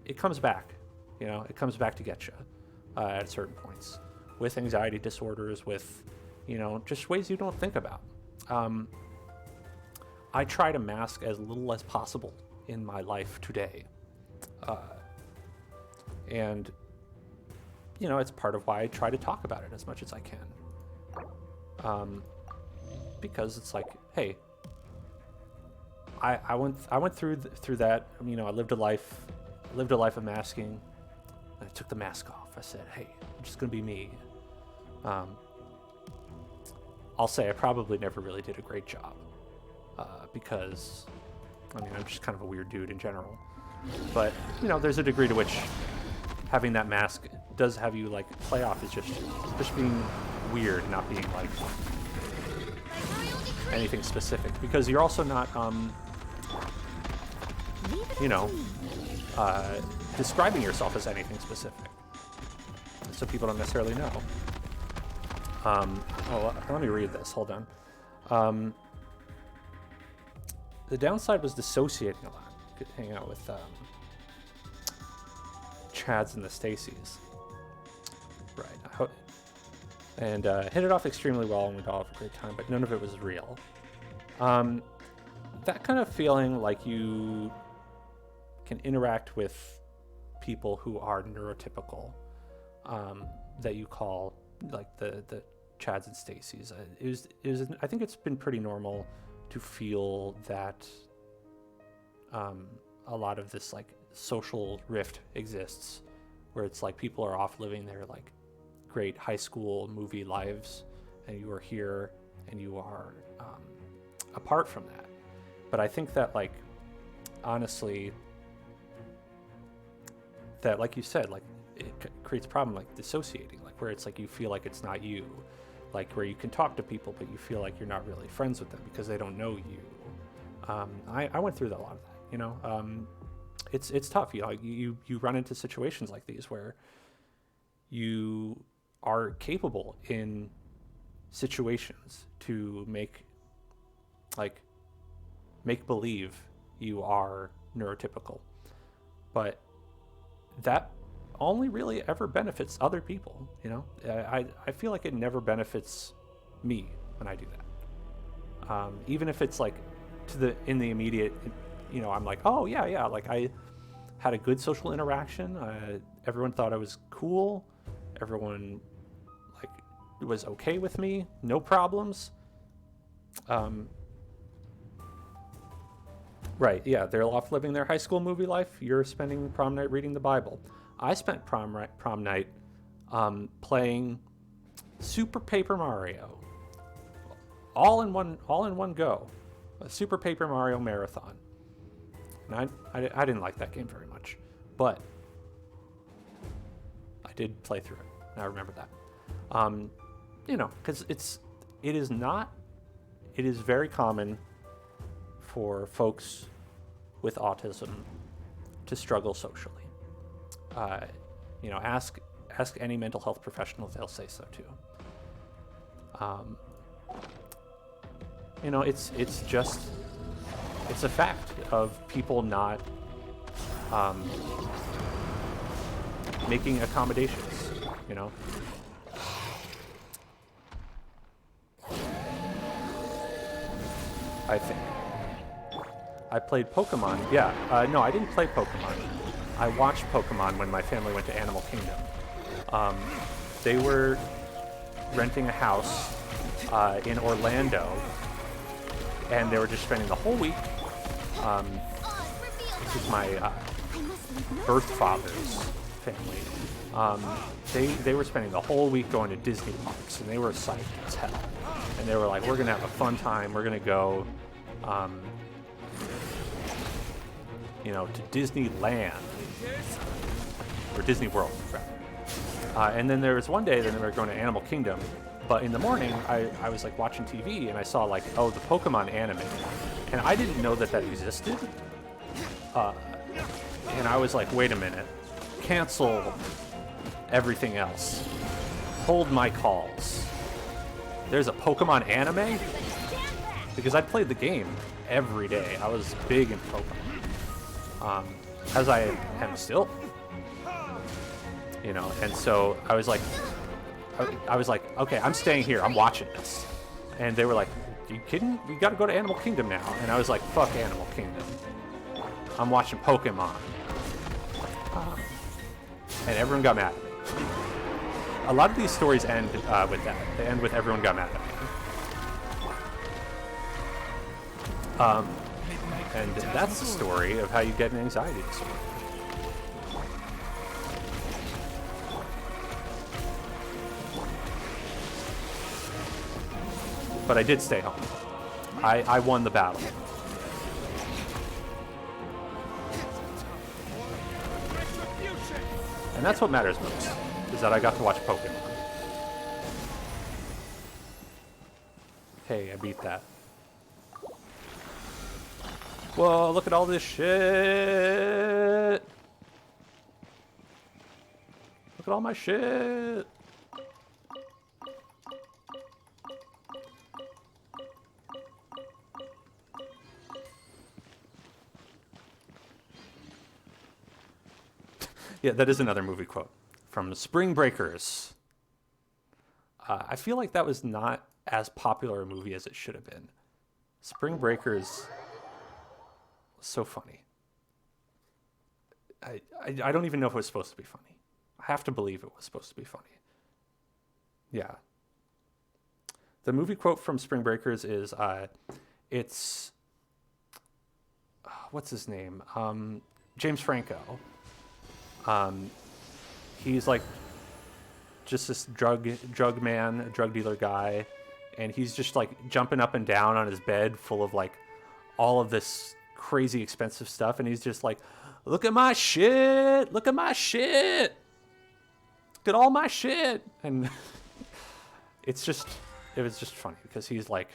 it comes back. You know, it comes back to get you at certain points, with anxiety disorders, with, you know, just ways you don't think about. I try to mask as little as possible in my life today. And, you know, it's part of why I try to talk about it as much as I can. Because it's like, hey, I went through that. You know, I lived a life of masking, and I took the mask off. I said, hey, I'm just gonna be me. I'll say I probably never really did a great job, because, I mean, I'm just kind of a weird dude in general. But, you know, there's a degree to which having that mask does have you, like, play off as just being weird, not being, like, anything specific. Because you're also not, you know, describing yourself as anything specific. So people don't necessarily know. Let me read this. Hold on. The downside was dissociating a lot. Hang out with Chads and the Stacys. Right. And hit it off extremely well, and we'd all have a great time, but none of it was real. That kind of feeling like you can interact with people who are neurotypical, that you call, like, the Chads and Stacys. I think it's been pretty normal to feel that a lot of this, like, social rift exists, where it's like people are off living their, like, great high school movie lives, and you are here and you are apart from that. But I think that, like, honestly, that, like you said, like, it creates a problem, like dissociating, like, where it's like you feel like it's not you, like where you can talk to people, but you feel like you're not really friends with them because they don't know you. I went through a lot of that, you know. It's tough. You run into situations like these where you are capable in situations to make believe you are neurotypical, but that only really ever benefits other people, you know. I feel like it never benefits me when I do that, even if it's like in the immediate, you know, I'm like, oh yeah, like I had a good social interaction, everyone thought I was cool, everyone like was okay with me, no problems. Right, yeah, they're off living their high school movie life. You're spending prom night reading the Bible. I spent prom night playing Super Paper Mario, all in one go, a Super Paper Mario marathon. And I didn't like that game very much, but I did play through it. And I remember that, you know, because it is very common for folks with autism to struggle socially. You know, ask any mental health professional, they'll say so too. You know, it's a fact of people not making accommodations, you know. I think I played Pokemon. Yeah, no, I didn't play Pokemon. I watched Pokemon when my family went to Animal Kingdom. They were renting a house in Orlando, and they were just spending the whole week. This is my birth father's family. They were spending the whole week going to Disney parks, and they were psyched as hell. And they were like, we're gonna have a fun time. We're gonna go, you know, to Disneyland, or Disney World, rather. And then there was one day that they were going to Animal Kingdom, but in the morning I was like watching TV and I saw like, oh, the Pokemon anime, and I didn't know that existed. And I was like, wait a minute, cancel everything else, hold my calls. There's a Pokemon anime? Because I played the game every day. I was big into Pokemon, as I am still. You know, and so I was like, okay, I'm staying here. I'm watching this. And they were like, are you kidding? We got to go to Animal Kingdom now. And I was like, fuck Animal Kingdom. I'm watching Pokemon. And everyone got mad at me. A lot of these stories end with that. They end with everyone got mad at me. And that's the story of how you get an anxiety disorder. But I did stay home. I won the battle. And that's what matters most, is that I got to watch Pokemon. Hey, I beat that. Whoa, look at all this shit! Look at all my shit! Yeah, that is another movie quote from Spring Breakers. I feel like that was not as popular a movie as it should have been. Spring Breakers was so funny. I don't even know if it was supposed to be funny. I have to believe it was supposed to be funny. Yeah. The movie quote from Spring Breakers is, it's, what's his name? James Franco. He's like just this drug man, a drug dealer guy, and he's just like jumping up and down on his bed full of like all of this crazy expensive stuff, and he's just like, look at my shit, look at my shit, look at all my shit. And it's just it was just funny because he's like,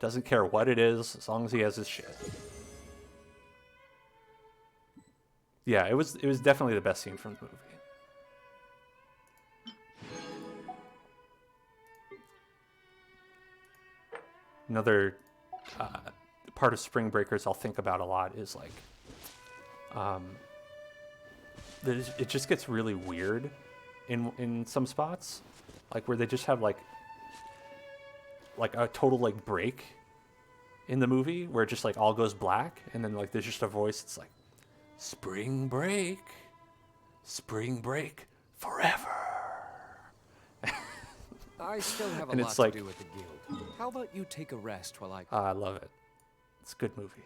doesn't care what it is as long as he has his shit. Yeah, it was definitely the best scene from the movie. Another part of Spring Breakers I'll think about a lot is like, it just gets really weird in some spots, like where they just have like a total like break in the movie where it just like all goes black, and then like there's just a voice that's like, spring break forever. I still have a And lot it's to like- do with the guild. How about you take a rest while I... I love it. It's a good movie.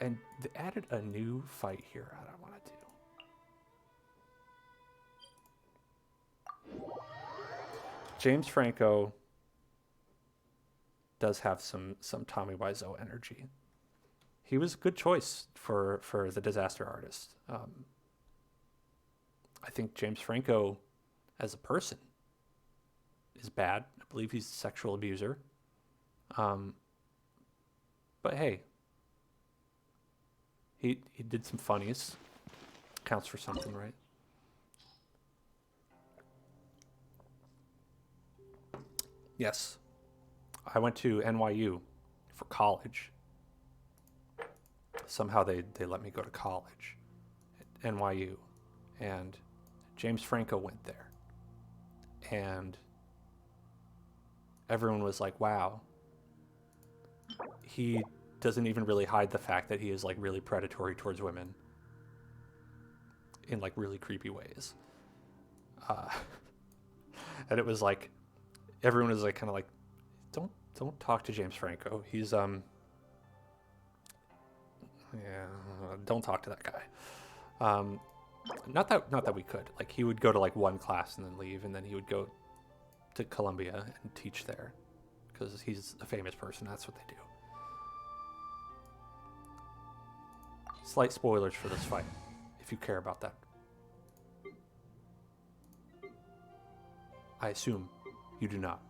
And they added a new fight here that I want to do. James Franco does have some Tommy Wiseau energy. He was a good choice for the disaster artist. I think James Franco, as a person, is bad. I believe he's a sexual abuser. But hey, he did some funnies. Counts for something, right? Yes. I went to NYU for college. Somehow they let me go to college at NYU. And James Franco went there. And everyone was like, wow. He doesn't even really hide the fact that he is like really predatory towards women in like really creepy ways. And it was like, everyone was like kind of like, don't talk to James Franco. He's don't talk to that guy. Not that we could. Like, he would go to like one class and then leave, and then he would go to Columbia and teach there because he's a famous person. That's what they do. Slight spoilers for this fight, if you care about that. I assume you do not.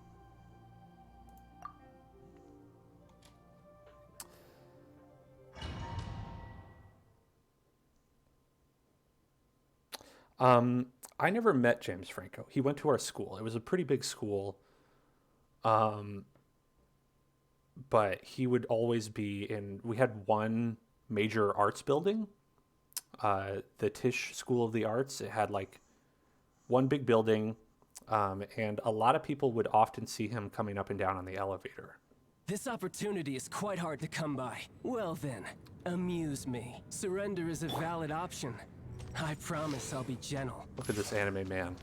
I never met James Franco. He went to our school. It was a pretty big school. But he would always be in, we had one major arts building, the Tisch School of the Arts. It had like one big building, and a lot of people would often see him coming up and down on the elevator. This opportunity is quite hard to come by. Well then, amuse me. Surrender is a valid option. I promise I'll be gentle. Look at this anime man.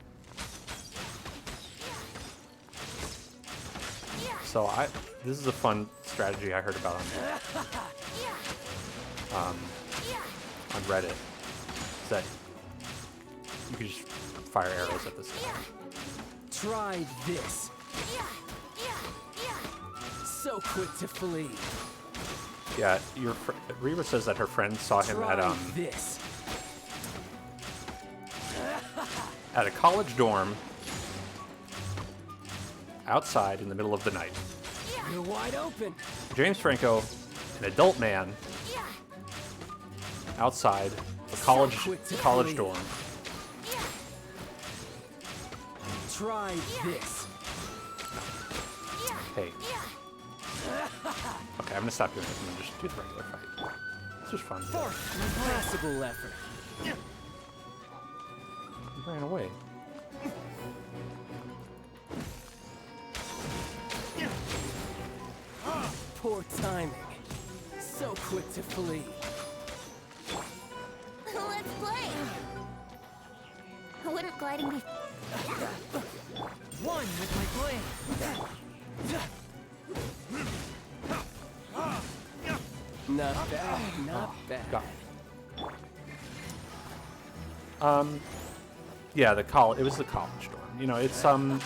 So this is a fun strategy I heard about on Reddit. Is that you can just fire arrows at this guy. Try this. So quick to flee. Yeah, Reba says that her friend saw him Try at this. at a college dorm outside in the middle of the night. You're wide open. James Franco, an adult man, outside a college dorm. Try this. Hey. Okay, I'm gonna stop doing this and then just do the regular fight. It's just fun. Impossible effort. He ran away. Poor timing. So quick to flee. Let's play. Wouldn't gliding be... One with my blade. Not bad, not bad. Got it. Yeah, it was the college dorm. You know, it's the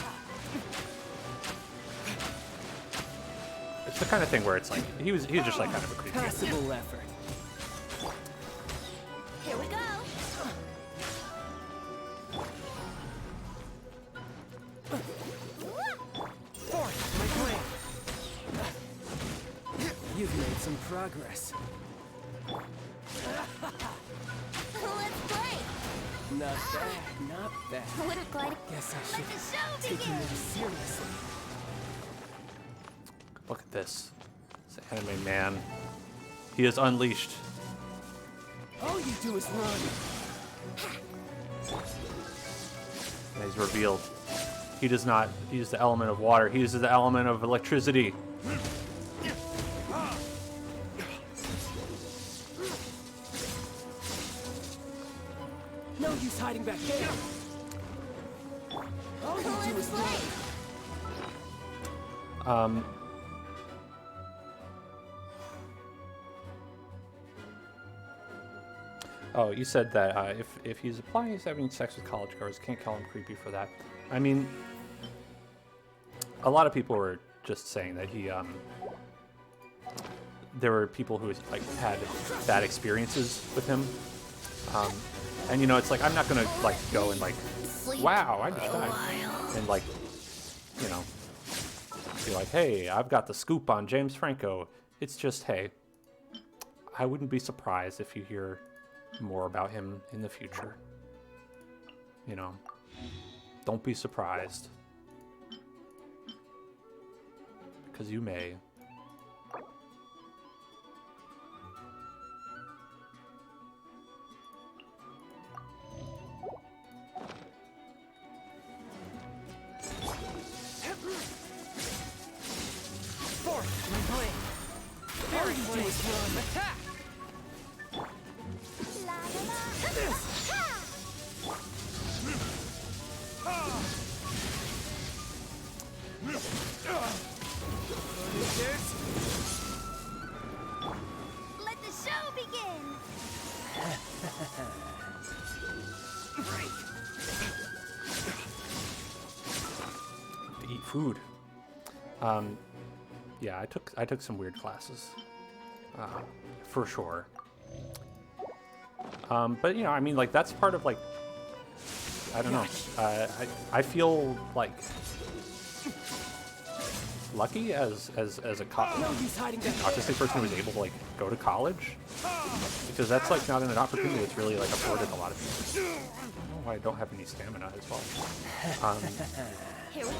kind of thing where it's like he was just like kind of a creepy. Passable effort. Here we go. some progress. Let's play. Not bad, not bad. Water glide. Guess I Let should the show take you begin. more seriously. Look at this. This anime man. He is unleashed. All you do is run. And he's revealed. He does not use the element of water. He uses the element of electricity. No use hiding back there. All you do is Let's play. Um, oh, you said that if he's applying he's having sex with college girls, can't call him creepy for that. I mean, a lot of people were just saying that he, there were people who like had bad experiences with him. And you know, it's like, I'm not gonna like go and like, wow, I just died. And like, you know, be like, hey, I've got the scoop on James Franco. It's just, hey, I wouldn't be surprised if you hear more about him in the future. You know, don't be surprised. Because you may. Very close run. Attack! La, la, la. Ha! Let the show begin. To eat food. Yeah, I took some weird classes, for sure. But you know, I mean, like that's part of like, I don't know. I feel like lucky as a autistic person who was able to like go to college, because that's like not an opportunity that's really like afforded a lot of people. I don't know why I don't have any stamina as well. Here we go.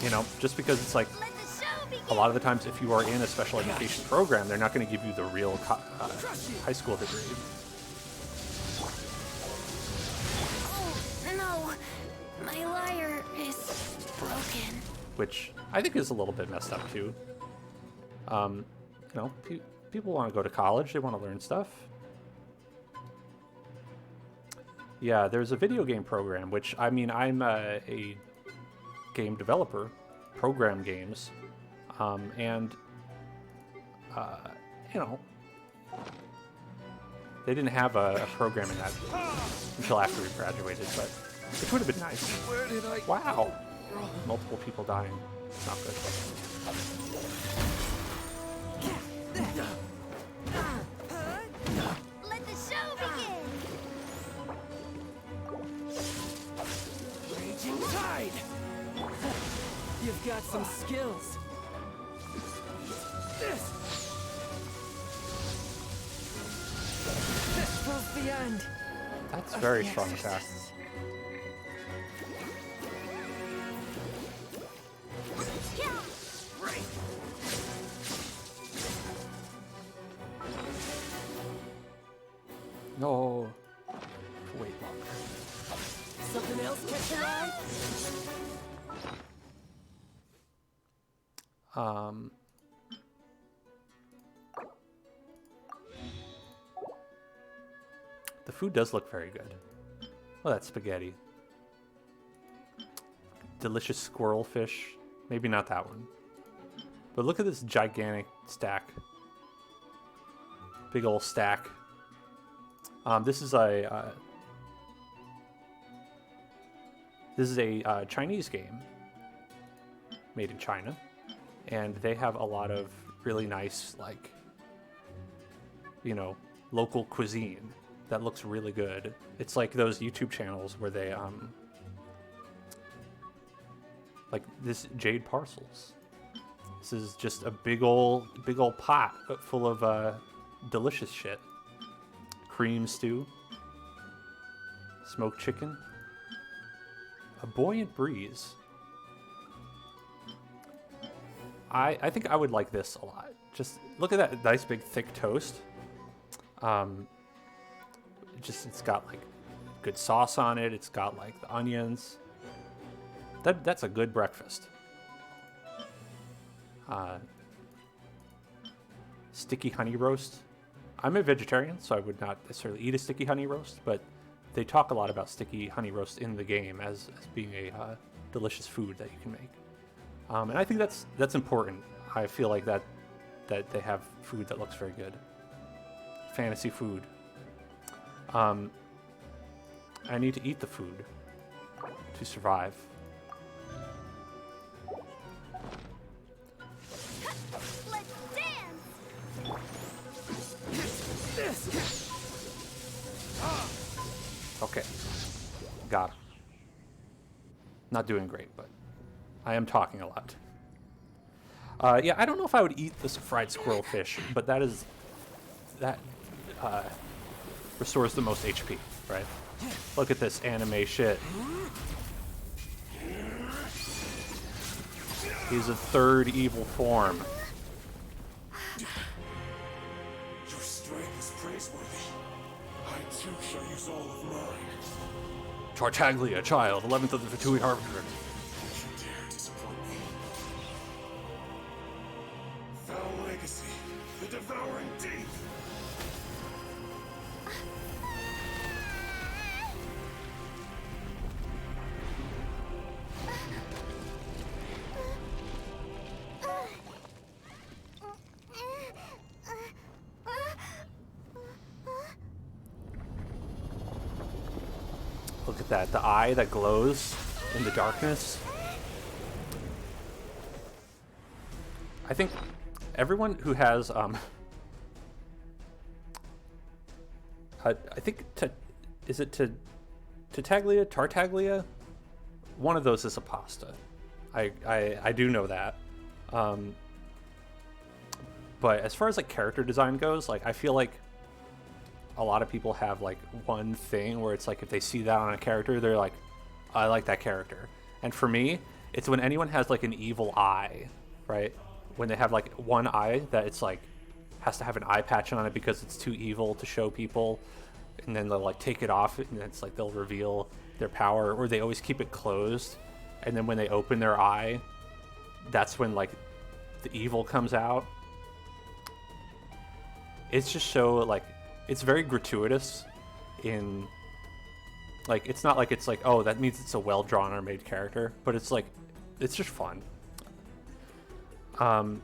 You know, just because it's like Let the show begin. a lot of the times if you are in a special education program, they're not going to give you the real high school degree. Oh, no. My lyre is broken. Which I think is a little bit messed up too. You know, people want to go to college, they want to learn stuff. Yeah, there's a video game program, which, I mean, I'm a game developer, program games, and, you know, they didn't have a program in that until after we graduated, but it would have been nice. Where did I... Wow! Multiple people dying. Not good. Let the show begin. Raging tide! You've got some skills. This was the end. That's very strong attack. No. Wait longer. Something else catch your eye? The food does look very good. Oh, that's spaghetti. Delicious squirrel fish. Maybe not that one. But look at this gigantic stack. Big old stack. This is a Chinese game made in China, and they have a lot of really nice, like, you know, local cuisine that looks really good. It's like those YouTube channels where they like this Jade Parcels This is just a big old pot full of delicious shit. Cream stew, smoked chicken, a buoyant breeze. I think I would like this a lot. Just look at that nice big thick toast. It's got like good sauce on it. It's got like the onions. That's a good breakfast. Sticky honey roast. I'm a vegetarian, so I would not necessarily eat a sticky honey roast, but they talk a lot about sticky honey roast in the game as being a delicious food that you can make. And I think that's important. I feel like that they have food that looks very good. Fantasy food. I need to eat the food to survive. Let's dance! Okay. Got him. Not doing great, but I am talking a lot. Yeah, I don't know if I would eat this fried squirrel fish, but that restores the most HP, right? Look at this anime shit. He's a third evil form. Your strength is praiseworthy. I too shall use all of mine. Tartaglia, child, 11th of the Fatui Harbinger. Don't you dare disappoint me. Foul legacy, the devouring deep. Look at that, the eye that glows in the darkness. I think everyone who has, I think, is it Tartaglia? One of those is a pasta. I do know that. But as far as like character design goes, like I feel like a lot of people have like one thing where it's like if they see that on a character, they're like, I like that character. And for me, it's when anyone has like an evil eye, right? When they have like one eye that it's like has to have an eye patch on it because it's too evil to show people, and then they'll like take it off and it's like they'll reveal their power, or they always keep it closed, and then when they open their eye, that's when like the evil comes out. It's just so like, it's very gratuitous in, like, it's not like it's like, oh, that means it's a well-drawn or made character, but it's like, it's just fun. But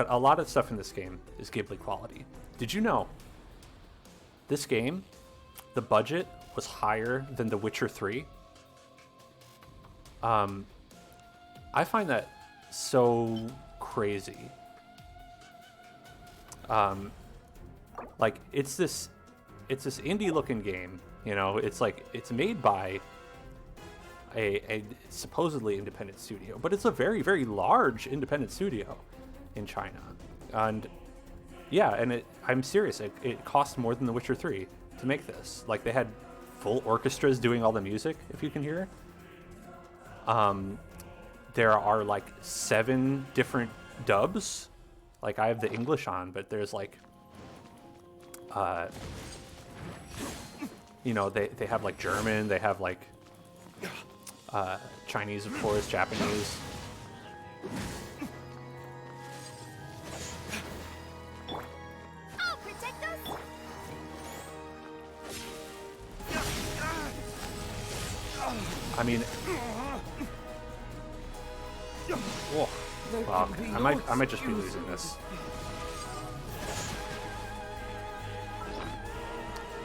a lot of stuff in this game is Ghibli quality. Did you know this game, the budget was higher than The Witcher 3? I find that so crazy. Like it's this indie looking game, you know, it's like it's made by a supposedly independent studio, but it's a very, very large independent studio in China. And yeah, and I'm serious, it cost more than The Witcher 3 to make this. Like they had full orchestras doing all the music, if you can hear. There are like 7 different dubs. Like I have the English on, but there's like you know, they have like German, they have like Chinese, of course, Japanese. I'll protect us. I mean, whoa. Well, okay. I might just be losing this.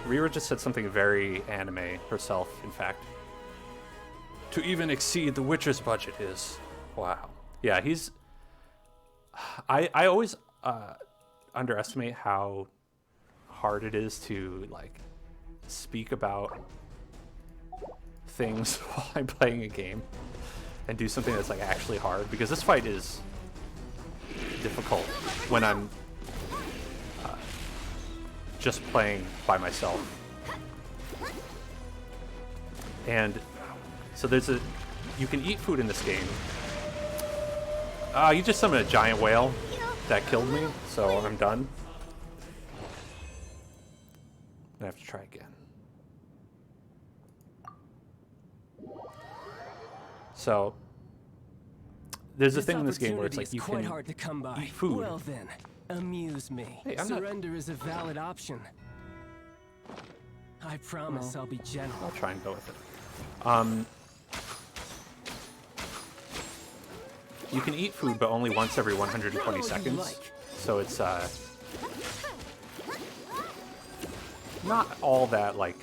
Rira just said something very anime herself, in fact. To even exceed the Witcher's budget is... Wow. Yeah, he's... I always underestimate how hard it is to, like, speak about things while I'm playing a game and do something that's like actually hard, because this fight is difficult when I'm just playing by myself. And so you can eat food in this game. You just summoned a giant whale that killed me, so I'm done. I have to try again. So there's a thing in this game where it's like you can hard to come by. eat food. Well then, amuse me. Hey, Surrender is a valid option. I promise I'll be gentle. I'll try and go with it. You can eat food, but only once every 120 seconds. So it's not all that like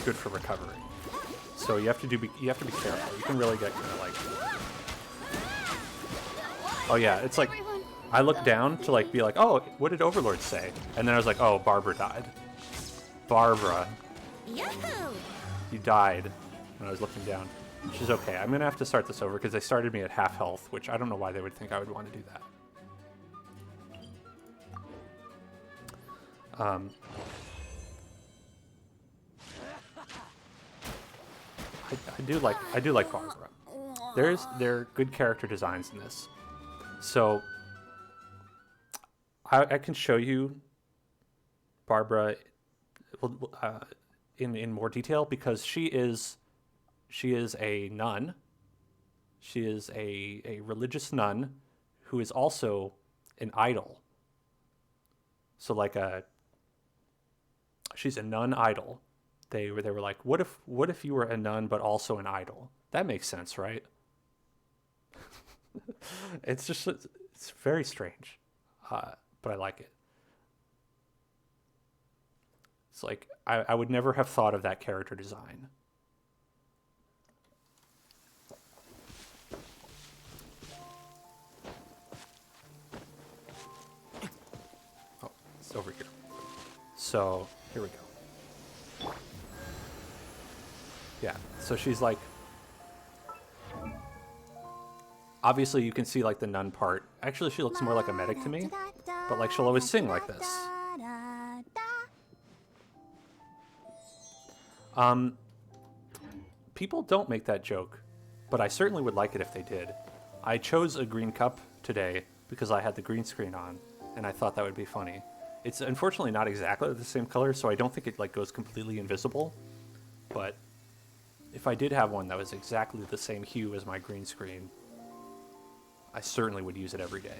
good for recovery. So you have to be careful. You can really get kind of like, oh yeah, it's like I looked down to like be like, oh, what did Overlord say? And then I was like, oh, Barbara died. Barbara, Yahoo! you died. And I was looking down. She's okay. I'm gonna have to start this over because they started me at half health, which I don't know why they would think I would want to do that. I do like Barbara. There are good character designs in this. So I can show you Barbara in more detail, because she is a nun. She is a religious nun who is also an idol. So like she's a nun idol. They were like, what if you were a nun but also an idol? That makes sense, right? It's very strange, but I like it. It's like I would never have thought of that character design. Oh, it's over here. So here we go. Yeah, so she's like, obviously you can see like the nun part. Actually, she looks more like a medic to me, but like she'll always sing like this. People don't make that joke, but I certainly would like it if they did. I chose a green cup today because I had the green screen on, and I thought that would be funny. It's unfortunately not exactly the same color, so I don't think it like goes completely invisible, but if I did have one that was exactly the same hue as my green screen, I certainly would use it every day.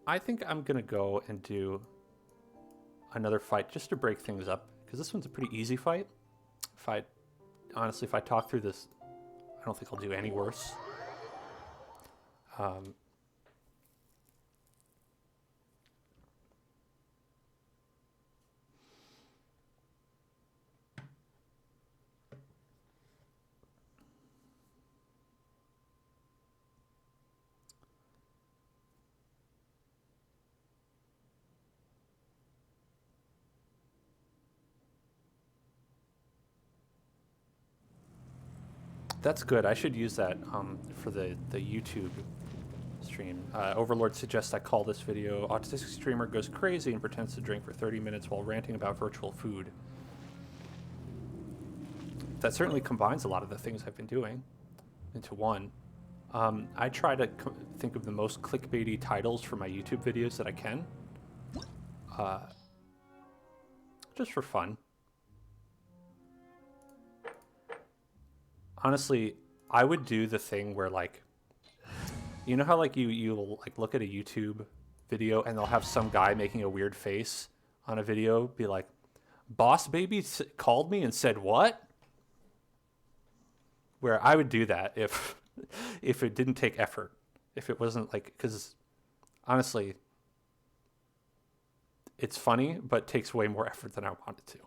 I think I'm gonna go and do another fight just to break things up, because this one's a pretty easy fight. Honestly, if I talk through this, I don't think I'll do any worse. That's good. I should use that for the YouTube stream. Overlord suggests I call this video "Autistic Streamer Goes Crazy and Pretends to Drink for 30 Minutes While Ranting About Virtual Food." That certainly combines a lot of the things I've been doing into one. I try to think of the most clickbaity titles for my YouTube videos that I can. Just for fun. Honestly, I would do the thing where like, you know how like you'll like look at a YouTube video and they'll have some guy making a weird face on a video, be like, "Boss Baby called me and said what?" Where I would do that if it didn't take effort, if it wasn't like, because honestly, it's funny, but takes way more effort than I want it to.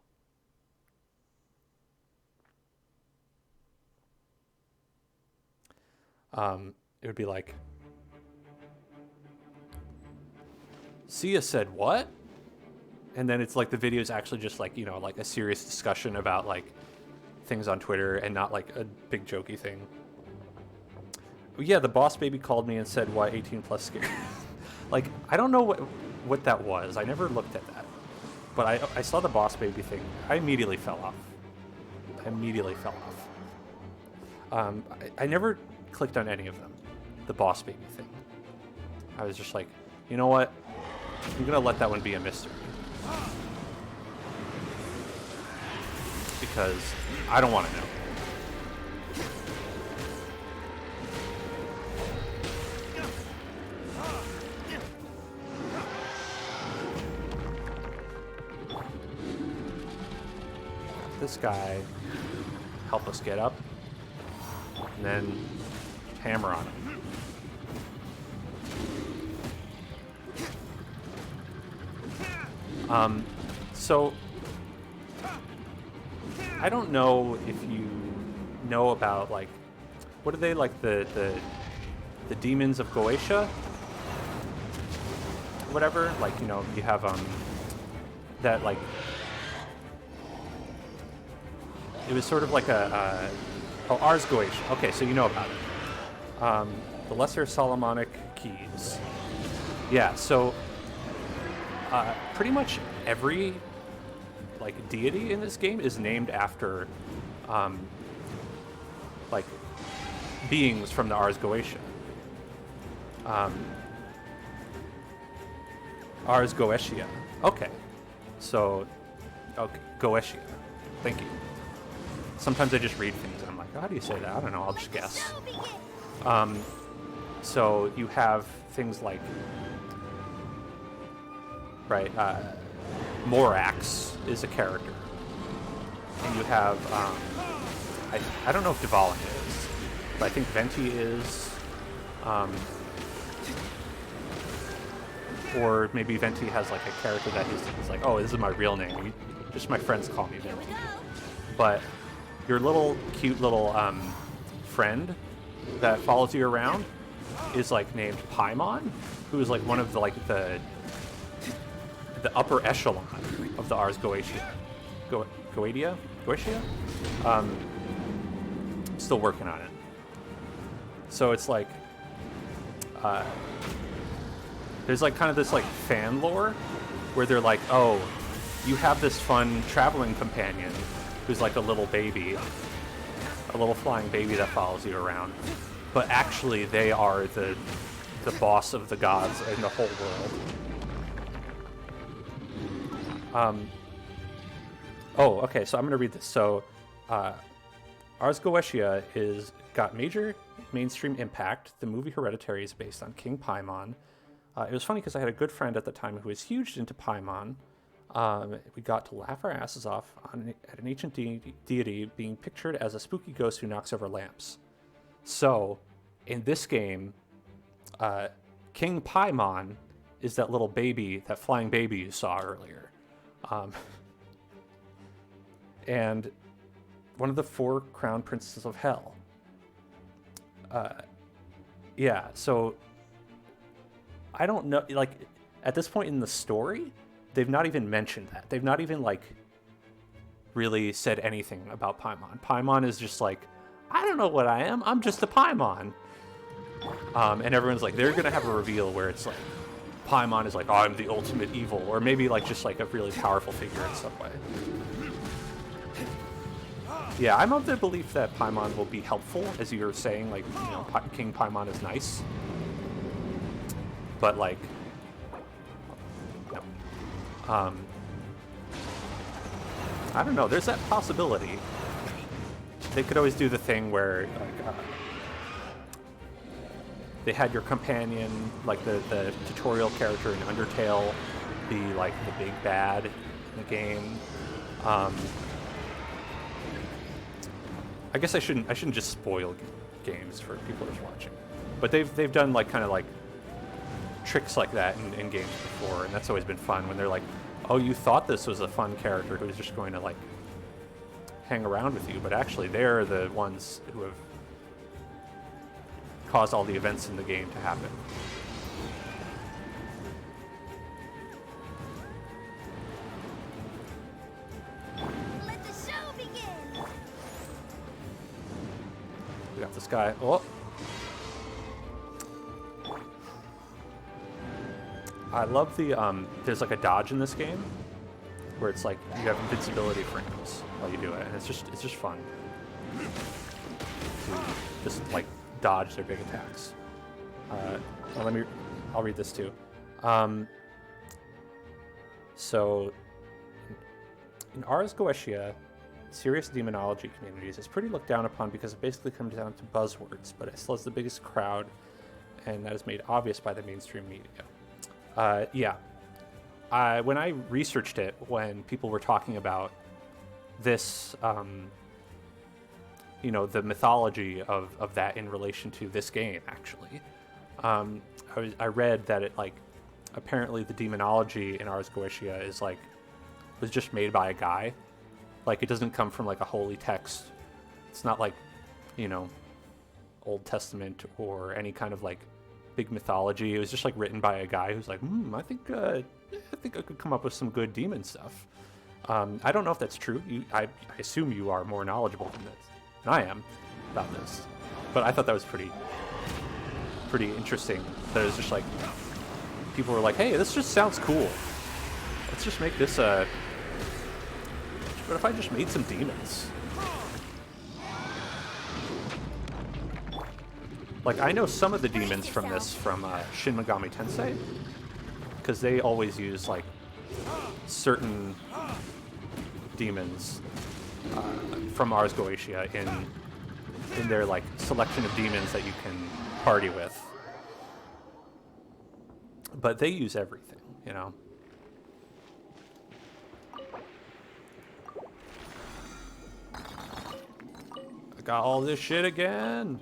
it would be like, Sia said what? And then it's like the video is actually just like, you know, like a serious discussion about like things on Twitter and not like a big jokey thing. Yeah, the boss baby called me and said, why 18 plus scary? Like, I don't know what that was. I never looked at that. But I saw the boss baby thing. I immediately fell off. I never clicked on any of them. The boss baby thing. I was just like, you know what? I'm gonna let that one be a mystery. Because I don't want to know. This guy help us get up and then hammer on him. So I don't know if you know about like what are they like the demons of Goetia? Whatever, like, you know, you have that like it was sort of like a Ars Goetia. Okay, so you know about it. The Lesser Solomonic Keys. Yeah, so pretty much every like deity in this game is named after like beings from the Ars Goetia. Ars Goetia. Okay. So, okay, Goetia. Thank you. Sometimes I just read things and I'm like, oh, how do you say that? I don't know, I'll just guess. So you have things like, right, Morax is a character. And you have, I don't know if Dvalin is, but I think Venti is, or maybe Venti has like a character that he's like, oh, this is my real name. Just my friends call me Venti. But your little cute little friend that follows you around is like named Paimon, who is like one of the like the upper echelon of the Ars Goetia. Goetia? Still working on it. So it's like there's like kind of this like fan lore where they're like, oh, you have this fun traveling companion who's like a little baby, a little flying baby that follows you around. But actually they are the boss of the gods in the whole world. Oh, okay, so I'm gonna read this. So Ars Goetia is got major mainstream impact. The movie Hereditary is based on King Paimon. It was funny because I had a good friend at the time who was huge into Paimon. We got to laugh our asses off at an ancient deity being pictured as a spooky ghost who knocks over lamps. So, in this game, King Paimon is that little baby, that flying baby you saw earlier. And one of the 4 crown princes of hell. Yeah, so I don't know, like, at this point in the story, they've not even mentioned that. They've not even, like, really said anything about Paimon. Paimon is just like, I don't know what I am. I'm just a Paimon. And everyone's like, they're going to have a reveal where it's like, Paimon is like, oh, I'm the ultimate evil. Or maybe, like, just, like, a really powerful figure in some way. Yeah, I'm of the belief that Paimon will be helpful, as you were saying, like, you know, King Paimon is nice. But, like, no. I don't know, there's that possibility. They could always do the thing where, like, they had your companion, like the tutorial character in Undertale, be, like, the big bad in the game. I guess I shouldn't just spoil games for people who's watching, but they've done like kind of like tricks like that in games before, and that's always been fun when they're like, oh, you thought this was a fun character who was just going to like hang around with you, but actually they're the ones who have caused all the events in the game to happen. Let the show begin. We got this guy. Oh. I love the, there's like a dodge in this game where it's like you have invincibility frames while you do it, and it's just fun to just like dodge their big attacks. Well, I'll read this too. So in Ars Goetia, serious demonology communities is pretty looked down upon because it basically comes down to buzzwords, but it still has the biggest crowd, and that is made obvious by the mainstream media. Yeah. When I researched it, when people were talking about this, you know, the mythology of that in relation to this game, actually, I read that it, like, apparently the demonology in Ars Goetia is, like, was just made by a guy. Like, it doesn't come from, like, a holy text. It's not, like, you know, Old Testament or any kind of, like, big mythology. It was just like written by a guy who's like, I think I could come up with some good demon stuff. I don't know if that's true. I assume you are more knowledgeable than I am about this, but I thought that was pretty interesting. That it was just like people were like, hey, this just sounds cool. Let's just make this what if I just made some demons? Like, I know some of the demons from this from Shin Megami Tensei, because they always use, like, certain demons from Ars Goetia in their, like, selection of demons that you can party with. But they use everything, you know? I got all this shit again!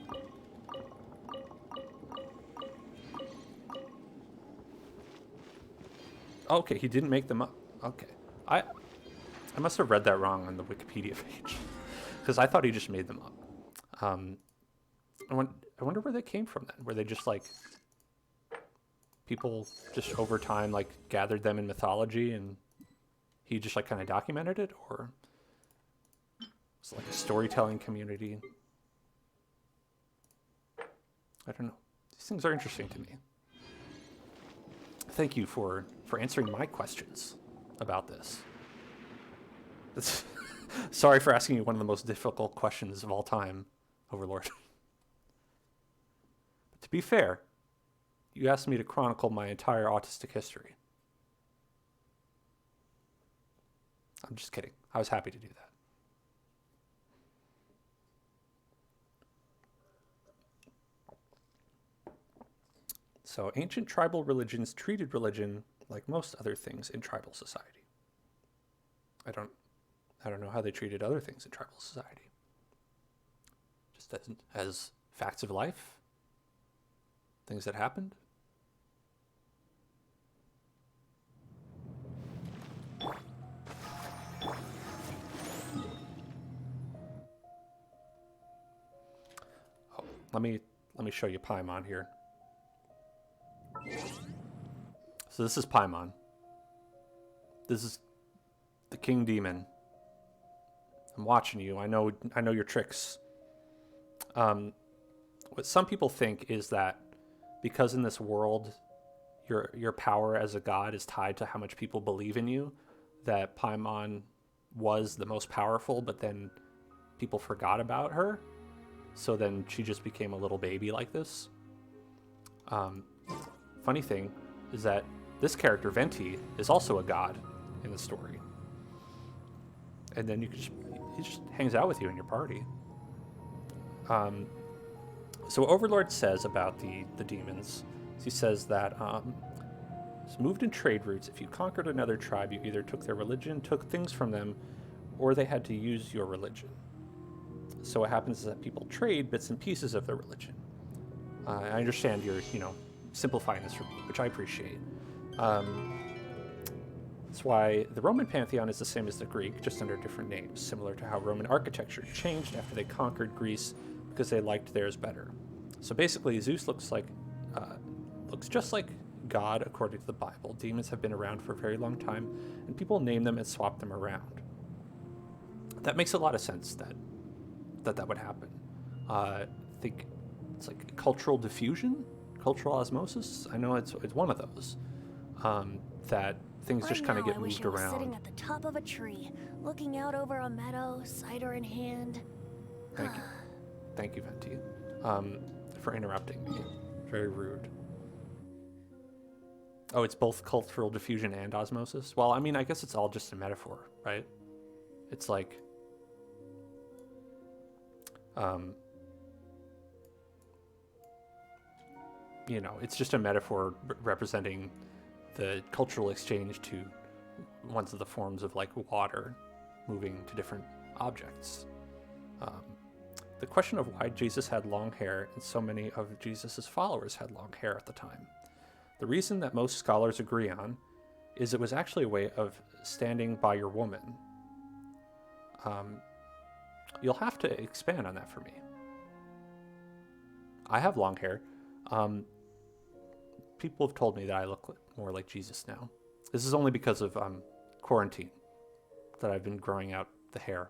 Okay, he didn't make them up. Okay. I must have read that wrong on the Wikipedia page, because I thought he just made them up. I wonder where they came from then. Were they just like people just over time like gathered them in mythology and he just like kind of documented it, or was it like a storytelling community? I don't know. These things are interesting to me. Thank you for answering my questions about this. Sorry for asking you one of the most difficult questions of all time, Overlord. But to be fair, you asked me to chronicle my entire autistic history. I'm just kidding. I was happy to do that. So ancient tribal religions treated religion like most other things in tribal society. I don't know how they treated other things in tribal society. Just as facts of life, things that happened. Oh, let me show you Paimon here. So this is Paimon. This is the king demon. I'm watching you. I know your tricks. What some people think is that because in this world your power as a god is tied to how much people believe in you, that Paimon was the most powerful, but then people forgot about her. So then she just became a little baby like this. Funny thing is that this character, Venti, is also a god in the story. And then he just hangs out with you in your party. So Overlord says about the demons, he says that it's moved in trade routes. If you conquered another tribe, you either took their religion, took things from them, or they had to use your religion. So what happens is that people trade bits and pieces of their religion. I understand you're, simplifying this for me, which I appreciate. That's why the Roman pantheon is the same as the Greek, just under different names, similar to how Roman architecture changed after they conquered Greece because they liked theirs better. So basically, Zeus looks just like God according to the Bible. Demons have been around for a very long time, and people name them and swap them around. That makes a lot of sense that would happen. I think it's like cultural diffusion, cultural osmosis. I know it's one of those, that things just kind of get moved around. Sitting at the top of a tree, looking out over a meadow, cider in hand. Thank you, Venti, for interrupting me. Very rude. Oh, it's both cultural diffusion and osmosis? Well, I mean, I guess it's all just a metaphor, right? It's like, you know, it's just a metaphor representing the cultural exchange to one of the forms of like water moving to different objects. The question of why Jesus had long hair and so many of Jesus's followers had long hair at the time. The reason that most scholars agree on is it was actually a way of standing by your woman. You'll have to expand on that for me. I have long hair. People have told me that I look more like Jesus now. This is only because of quarantine that I've been growing out the hair.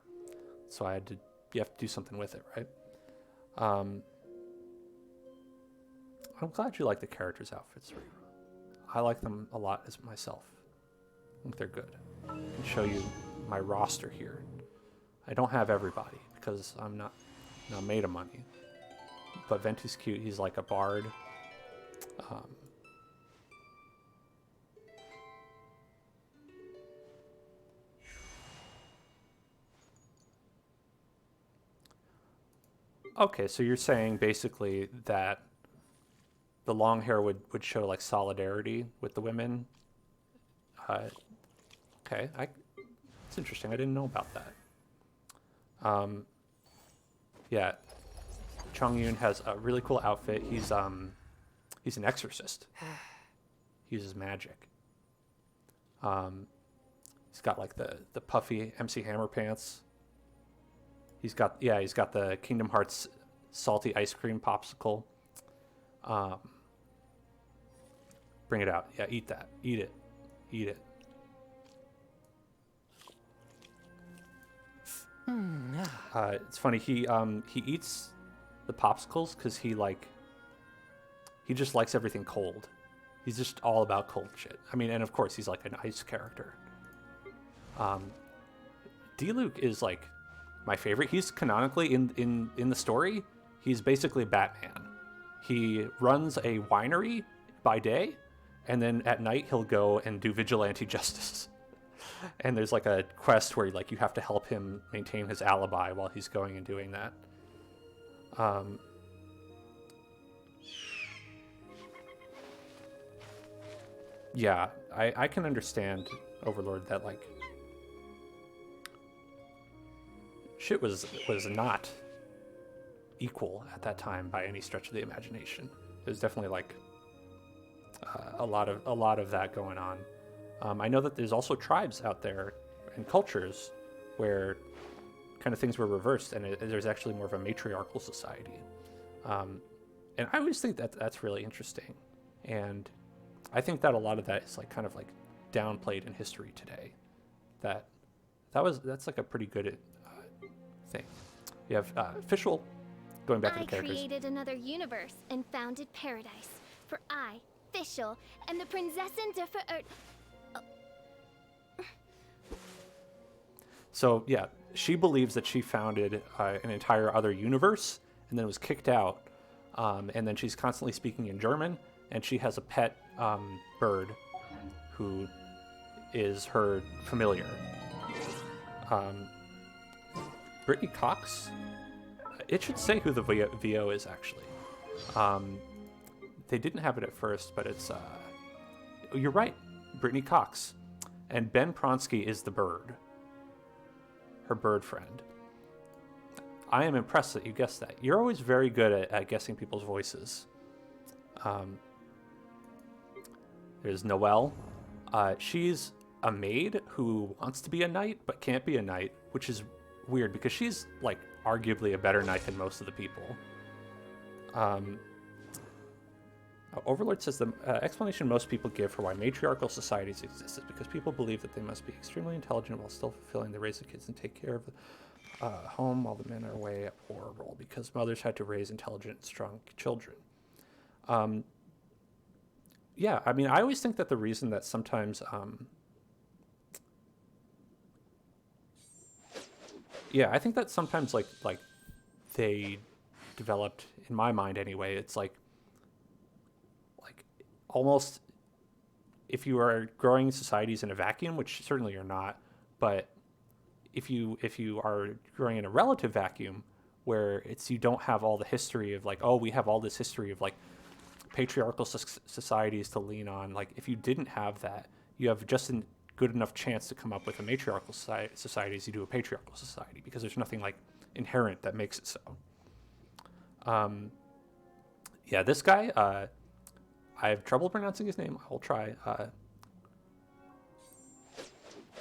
So you have to do something with it, right? I'm glad you like the characters' outfits. I like them a lot as myself. I think they're good. I can show you my roster here. I don't have everybody because I'm not made of money. But Venti's cute. He's like a bard. Okay, so you're saying basically that the long hair would show like solidarity with the women. Okay, it's interesting. I didn't know about that. Yeah, Chong Yun has a really cool outfit. He's an exorcist. He uses magic. He's got like the puffy MC Hammer pants. He's got the Kingdom Hearts salty ice cream popsicle. Bring it out. Yeah, eat that. Eat it. Eat it. It's funny. He eats the popsicles because he just likes everything cold. He's just all about cold shit. I mean, and of course he's like an ice character. D-Luke is like my favorite. He's canonically in the story. He's basically Batman. He runs a winery by day, and then at night he'll go and do vigilante justice. And there's like a quest where like you have to help him maintain his alibi while he's going and doing that. Yeah, I can understand, Overlord, that like shit was not equal at that time by any stretch of the imagination. There's definitely like a lot of that going on. I know that there's also tribes out there and cultures where kind of things were reversed, and there's actually more of a matriarchal society. And I always think that that's really interesting, and I think that a lot of that is like kind of like downplayed in history today. That's like a pretty good thing. You have official, going back to the characters. I created another universe and founded paradise. For I, Fischl, am the Prinzessin der Verirrten. So yeah, she believes that she founded an entire other universe and then was kicked out. And then she's constantly speaking in German, and she has a pet bird who is her familiar. Brittany Cox? It should say who the VO is, actually. They didn't have it at first, but it's... you're right, Brittany Cox. And Ben Pronsky is the bird. Her bird friend. I am impressed that you guessed that. You're always very good at guessing people's voices. There's Noelle. She's a maid who wants to be a knight but can't be a knight, which is weird because she's like arguably a better knight than most of the people. Overlord says the explanation most people give for why matriarchal societies exist is because people believe that they must be extremely intelligent while still fulfilling the raise of kids and take care of the home while the men are away at war role because mothers had to raise intelligent, strong children. Yeah, I mean, I always think that the reason that sometimes, yeah, I think that sometimes like they developed, in my mind anyway, it's like almost if you are growing societies in a vacuum, which certainly you're not, but if you are growing in a relative vacuum where it's you don't have all the history of like, oh, we have all this history of like patriarchal societies to lean on. Like if you didn't have that, you have just a good enough chance to come up with a matriarchal society as you do a patriarchal society because there's nothing like inherent that makes it so. Yeah, this guy, I have trouble pronouncing his name. I'll try.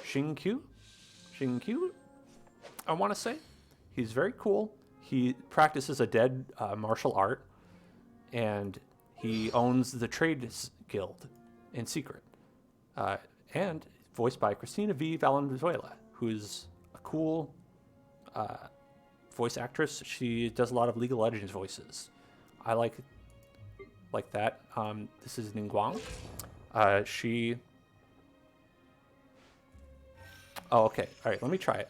Xingqiu, I want to say. He's very cool. He practices a dead martial art, and he owns the Trades Guild in secret. And voiced by Cristina V. Valenzuela, who's a cool voice actress. She does a lot of League of Legends voices. I like that. This is Ningguang. She... Oh, okay. All right, let me try it.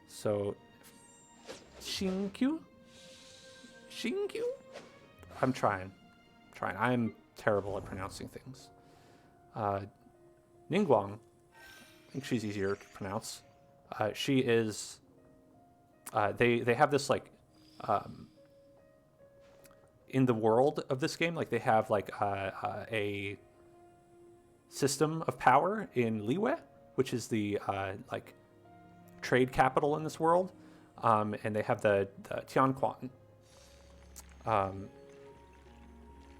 So, Xingqiu? I'm trying. I'm terrible at pronouncing things. Ningguang, I think she's easier to pronounce. She is... They have this, like... in the world of this game, like they have like a system of power in Liyue, which is the like trade capital in this world, and they have the Tianquan.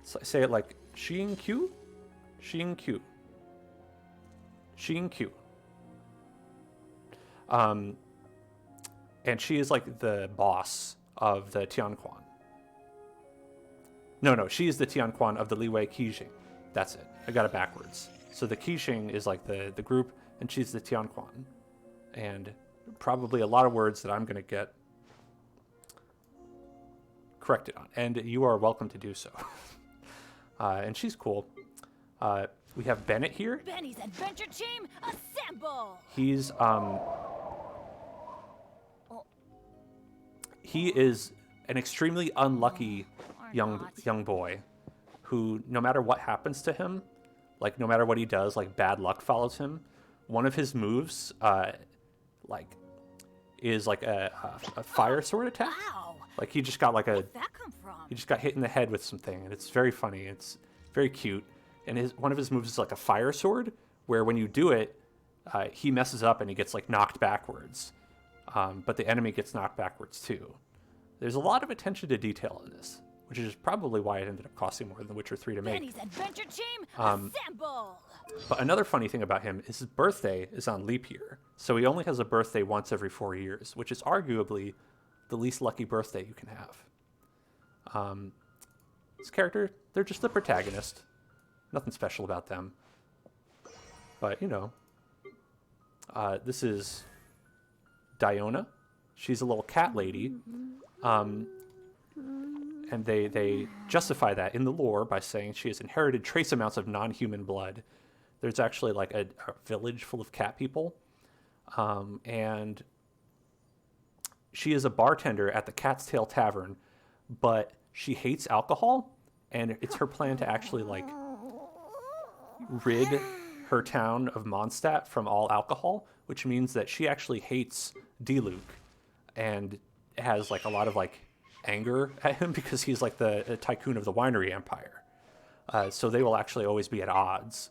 So I say it like Xingqiu. And she is like the boss of the Tianquan. No, she is the Tianquan of the Liyue Qixing. That's it. I got it backwards. So the Qixing is like the group, and she's the Tianquan. And probably a lot of words that I'm going to get corrected on. And you are welcome to do so. And she's cool. We have Bennett here. Benny's adventure team, assemble! He's, he is an extremely unlucky young boy who, no matter what happens to him, like no matter what he does, like bad luck follows him. One of his moves is like a fire sword attack. Wow. Like he just got like Where'd that come from? he just got hit in the head with something, and it's very funny. It's very cute. And one of his moves is like a fire sword, where when you do it, he messes up and he gets like knocked backwards. But the enemy gets knocked backwards too. There's a lot of attention to detail in this, which is probably why it ended up costing more than The Witcher 3 to make. Benny's adventure team, assemble! But another funny thing about him is his birthday is on leap year. So he only has a birthday once every 4 years, which is arguably the least lucky birthday you can have. This character, they're just the protagonist. Nothing special about them. But, you know, this is Diona. She's a little cat lady. And they justify that in the lore by saying she has inherited trace amounts of non-human blood. There's actually like a village full of cat people. And she is a bartender at the Cat's Tail Tavern, but she hates alcohol, and it's her plan to actually like rid her town of Mondstadt from all alcohol, which means that she actually hates Diluc and has like a lot of like anger at him because he's like the tycoon of the winery empire. So they will actually always be at odds.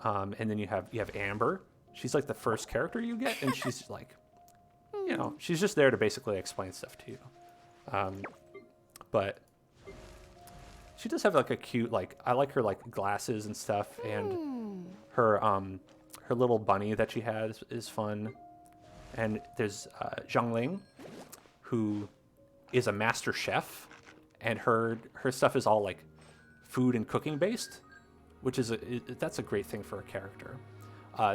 And then you have Amber. She's like the first character you get, and she's like, you know, she's just there to basically explain stuff to you. But she does have like a cute, like, I like her like glasses and stuff, and her little bunny that she has is fun. And there's Zhang Ling, who is a master chef, and her stuff is all like food and cooking based, which is that's a great thing for a character.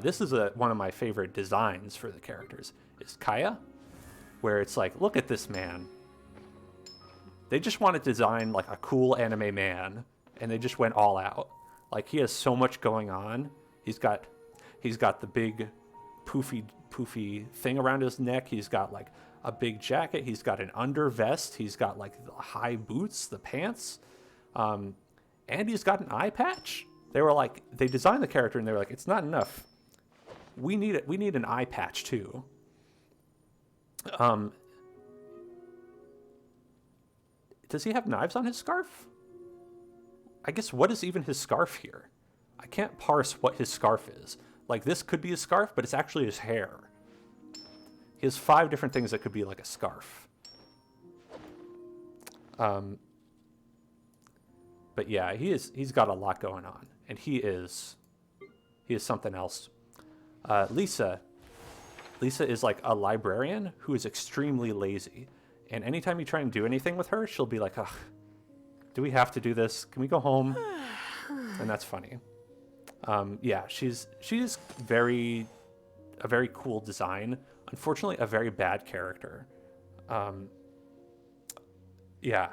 This is one of my favorite designs for the characters, is Kaya, where it's like, look at this man. They just want to design like a cool anime man, and they just went all out. Like, he has so much going on. He's got the big poofy thing around his neck. He's got like a big jacket. He's got an under vest. He's got like the high boots, the pants, and he's got an eye patch. They designed the character and they were like, it's not enough. We need it. We need an eye patch too. Does he have knives on his scarf? I guess, what is even his scarf here? I can't parse what his scarf is. Like, this could be his scarf, but it's actually his hair. He has 5 different things that could be like a scarf. But yeah, he's got a lot going on, and he is something else. Lisa is like a librarian who is extremely lazy, and anytime you try and do anything with her, she'll be like, ugh, do we have to do this? Can we go home? And that's funny. Yeah, she's a very cool design. Unfortunately, a very bad character. Yeah,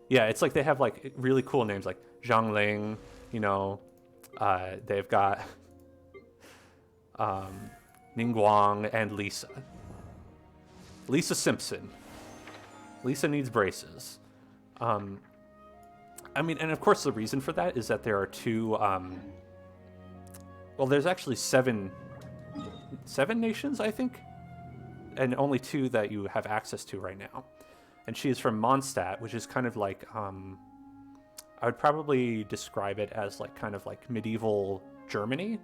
it's like they have like really cool names like Zhang Ling, you know. They've got Ningguang and Lisa. Lisa Simpson. Lisa needs braces. I mean, and of course the reason for that is that there are 2, well, there's actually 7 nations, I think, and only 2 that you have access to right now. And she is from Mondstadt, which is kind of like, I would probably describe it as like kind of like medieval Germany,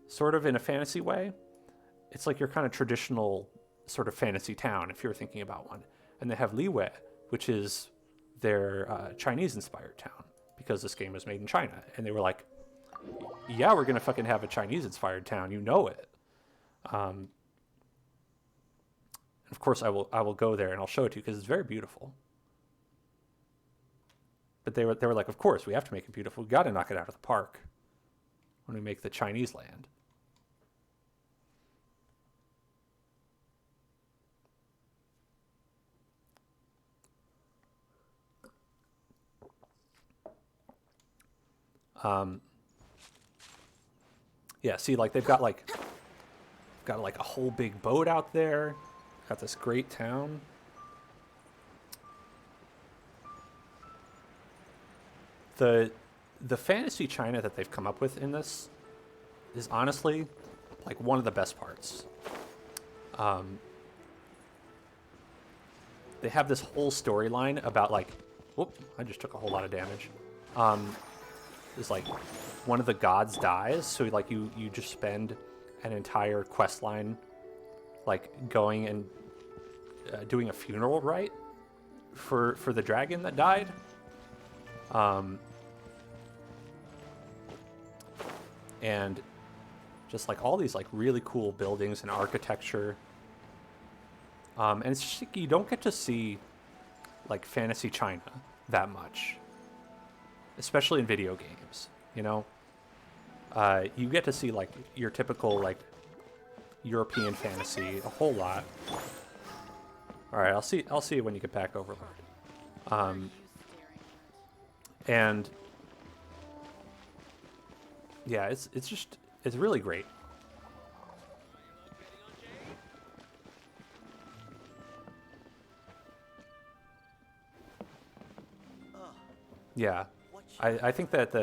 sort of in a fantasy way. It's like your kind of traditional sort of fantasy town, if you're thinking about one. And they have Liwei, which is their Chinese-inspired town, because this game was made in China. And they were like, yeah, we're going to fucking have a Chinese-inspired town. You know it. Of course, I will go there and I'll show it to you because it's very beautiful. But they were like, of course, we have to make it beautiful. We got to knock it out of the park when we make the Chinese land. Yeah, see, like they've got like a whole big boat out there. Got this great town. The fantasy China that they've come up with in this is honestly like one of the best parts. They have this whole storyline about like, whoop, I just took a whole lot of damage. Is like one of the gods dies, so like you just spend an entire quest line like going and doing a funeral rite for the dragon that died. And just like all these like really cool buildings and architecture. And it's just like you don't get to see like fantasy China that much, especially in video games, you know. You get to see like your typical like European fantasy a whole lot. All right, I'll see you when you get back, Overlord. And yeah, it's really great. Yeah, I think that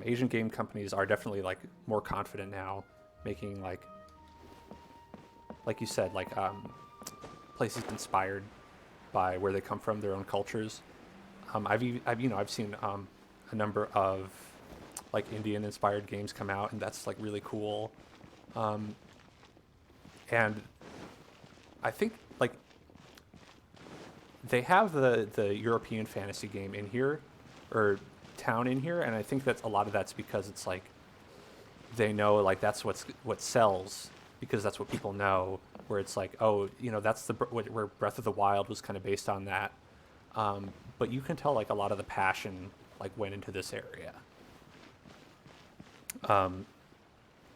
Asian game companies are definitely like more confident now, making like you said, like places inspired by where they come from, their own cultures. I've seen a number of like Indian inspired games come out, and that's like really cool. And I think like they have the European fantasy game in here, or town in here, and I think that's a lot of that's because it's like they know like that's what sells, because that's what people know, where it's like, oh, you know, that's where Breath of the Wild was kind of based on that. But you can tell like a lot of the passion like went into this area.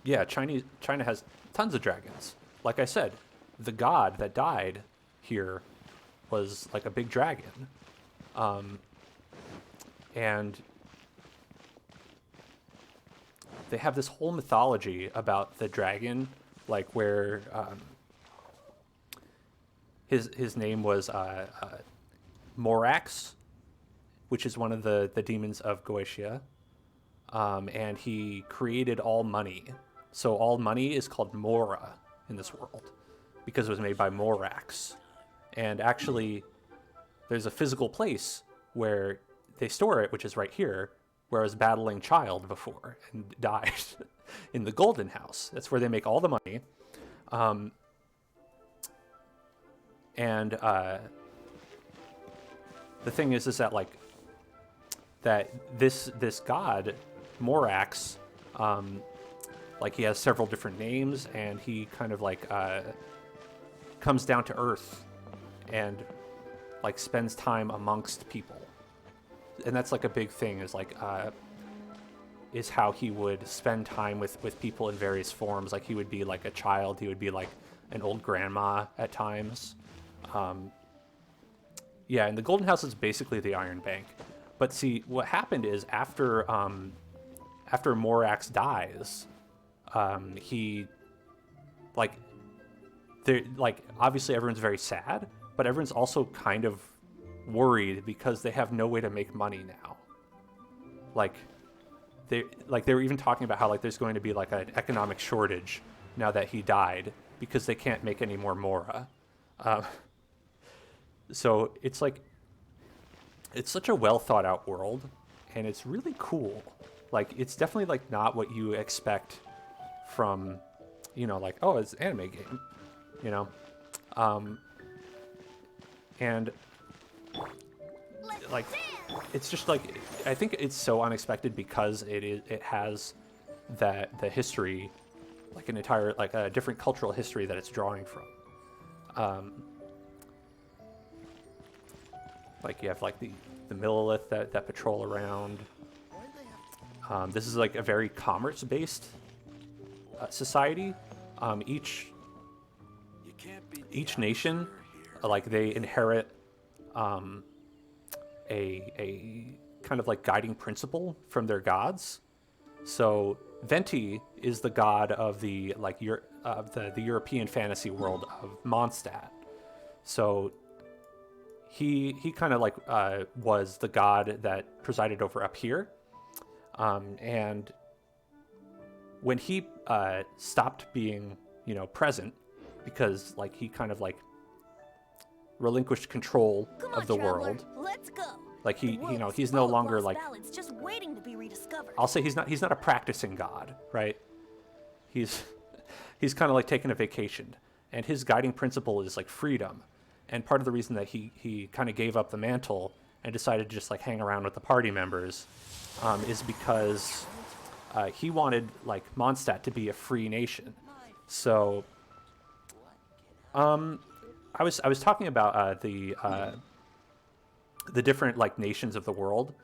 Yeah, China has tons of dragons. Like I said, the god that died here was like a big dragon. And they have this whole mythology about the dragon, like where his name was Morax, which is one of the demons of Goetia. And he created all money. So all money is called Mora in this world because it was made by Morax. And actually, there's a physical place where they store it, which is right here, where I was battling Child before and died in the Golden House. That's where they make all the money. The thing is that like that this god Morax, like he has several different names, and he kind of like comes down to earth and like spends time amongst people. And that's like a big thing, is like is how he would spend time with people in various forms. Like he would be like a child, he would be like an old grandma at times. Yeah, and the Golden House is basically the Iron Bank. But see, what happened is after Morax dies, he like obviously everyone's very sad, but everyone's also kind of worried because they have no way to make money now. They were even talking about how like there's going to be like an economic shortage now that he died because they can't make any more Mora. So it's like, it's such a well thought out world, and it's really cool. Like it's definitely like not what you expect from, you know, like, oh, it's an anime game, you know. And like it's just like, I think it's so unexpected because it has the history, like an entire, like a different cultural history that it's drawing from. Like you have like the Millilith that patrol around. This is like a very commerce-based society. Each nation, like they inherit a kind of like guiding principle from their gods. So Venti is the god of the like the European fantasy world of Mondstadt. So he kind of like was the god that presided over up here. And when he stopped being, you know, present, because like he kind of like relinquished control of the world. Let's go. Like he, you know, he's no longer like, just waiting to be rediscovered. I'll say he's not a practicing god, right? He's kind of like taking a vacation, and his guiding principle is like freedom. And part of the reason that he kind of gave up the mantle and decided to just like hang around with the party members is because he wanted like Mondstadt to be a free nation. So I was talking about the different like nations of the world,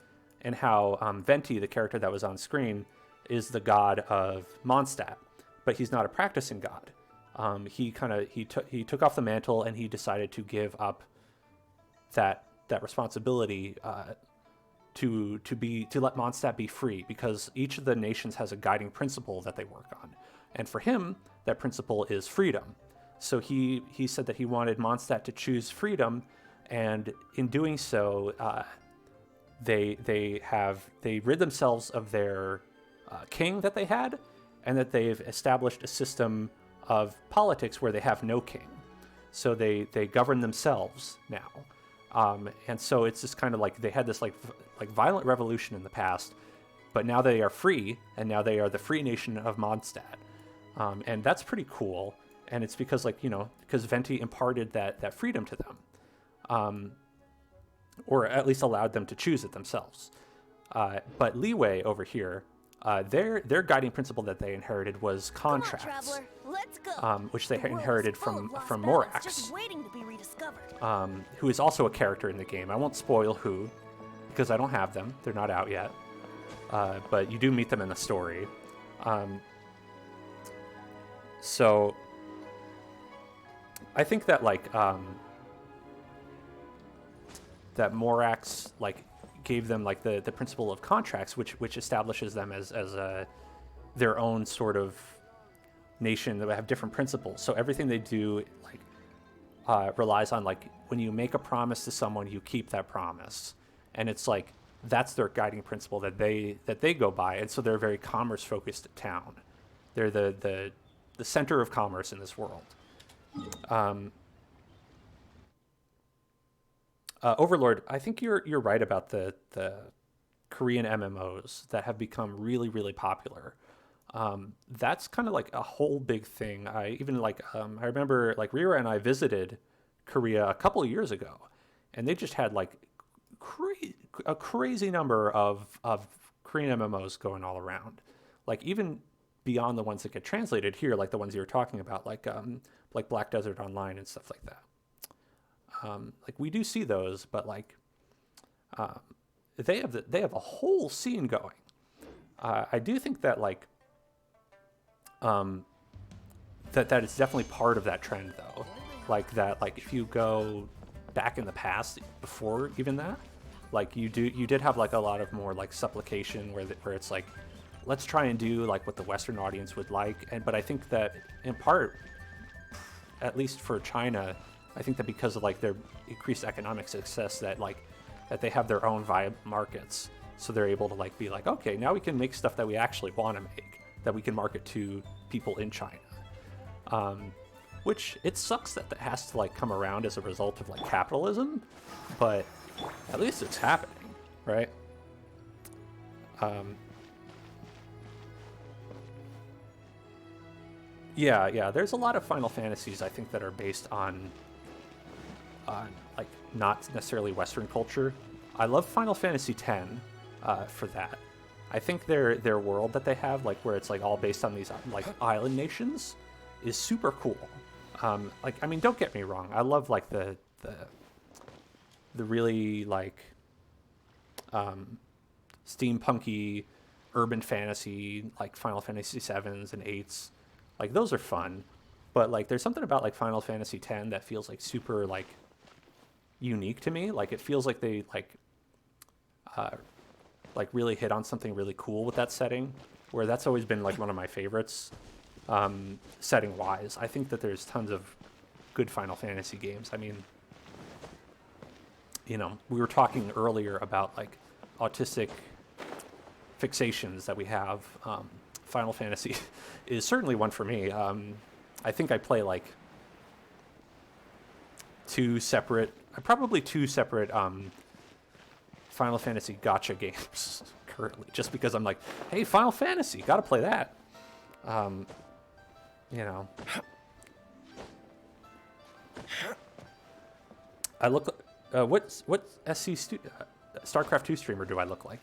and how Venti, the character that was on screen, is the god of Mondstadt, but he's not a practicing god. He took off the mantle, and he decided to give up that responsibility to let Mondstadt be free, because each of the nations has a guiding principle that they work on, and for him that principle is freedom. So he said that he wanted Mondstadt to choose freedom, and in doing so, they rid themselves of their king that they had, and that they've established a system of politics where they have no king. So they govern themselves now. And so it's just kind of like they had this like violent revolution in the past, but now they are free, and now they are the free nation of Mondstadt. And that's pretty cool. And it's because, like, you know, because Venti imparted that freedom to them, or at least allowed them to choose it themselves. But Leeway over here, their guiding principle that they inherited was contracts, Come on, traveler. Let's go. which they The world is inherited full from of lost from ballads Morax, just waiting to be rediscovered. who is also a character in the game. I won't spoil who, because I don't have them. They're not out yet. But you do meet them in the story. So I think that like that Morax like gave them like the principle of contracts, which establishes them as their own sort of nation that have different principles. So everything they do like relies on like when you make a promise to someone, you keep that promise, and it's like that's their guiding principle that they go by, and so they're a very commerce focused town. They're the center of commerce in this world. Overlord, I think you're right about the Korean MMOs that have become really, really popular. That's kind of like a whole big thing. I remember like Rira and I visited Korea a couple of years ago, and they just had like a crazy number of Korean MMOs going all around. Like even beyond the ones that get translated here, like the ones you were talking about, like Black Desert Online and stuff like that. Like we do see those, but like they have a whole scene going. I do think that like that is definitely part of that trend though. Like that, like if you go back in the past before even that, like you did have like a lot of more like supplication where it's like, let's try and do like what the Western audience would like. But I think that in part, at least for China, I think that because of like their increased economic success, that they have their own viable markets, so they're able to like be like, okay, now we can make stuff that we actually want to make, that we can market to people in China. Which it sucks that has to like come around as a result of like capitalism, but at least it's happening, right? Yeah. There's a lot of Final Fantasies I think that are based on like not necessarily Western culture. I love Final Fantasy X for that. I think their world that they have, like where it's like all based on these like island nations, is super cool. Like I mean, don't get me wrong. I love like the really like steampunky urban fantasy like Final Fantasy 7s and 8s. Like those are fun, but like there's something about like Final Fantasy X that feels like super like unique to me. Like it feels like they like really hit on something really cool with that setting, where that's always been like one of my favorites setting wise. I think that there's tons of good Final Fantasy games. I mean, you know, we were talking earlier about like autistic fixations that we have. Final Fantasy is certainly one for me. I think I play like two separate Final Fantasy gacha games currently, just because I'm like, hey, Final Fantasy, gotta play that. You know, I look. What StarCraft 2 streamer do I look like?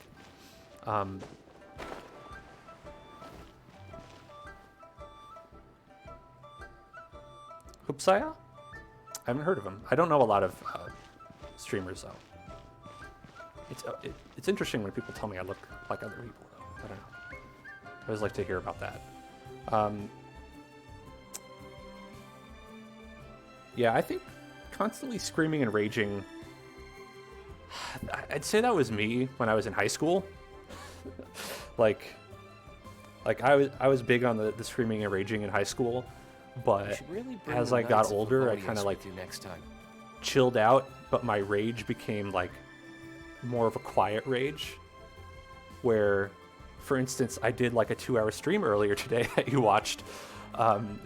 Hoopsaya? I haven't heard of him. I don't know a lot of streamers though. It's interesting when people tell me I look like other people though. I don't know. I always like to hear about that. Yeah, I think constantly screaming and raging. I'd say that was me when I was in high school. like I was big on the screaming and raging in high school, but really as I got older, I kind of like next time. chilled out, but my rage became like more of a quiet rage, where, for instance, I did like a 2-hour stream earlier today that you watched,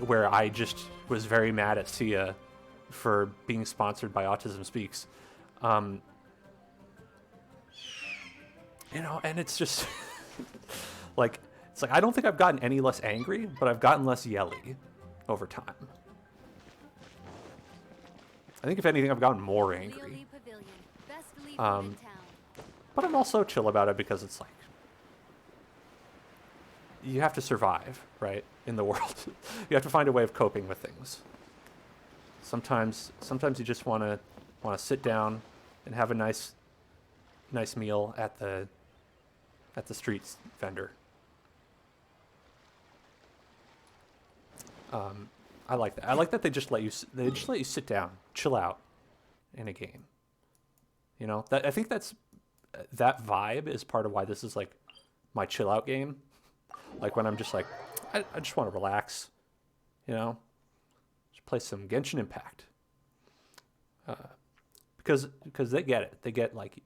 where I just was very mad at Sia for being sponsored by Autism Speaks. You know, and it's just like, it's like I don't think I've gotten any less angry, but I've gotten less yelly over time. I think if anything, I've gotten more angry. But I'm also chill about it because it's like, you have to survive, right, in the world. You have to find a way of coping with things. Sometimes you just want to sit down and have a nice meal at the street vendor. I like that. I like that they just let you sit down, chill out in a game. You know, I think that vibe is part of why this is like my chill out game. Like when I'm just like, I just want to relax, you know, just play some Genshin Impact. Because they get it. They get like,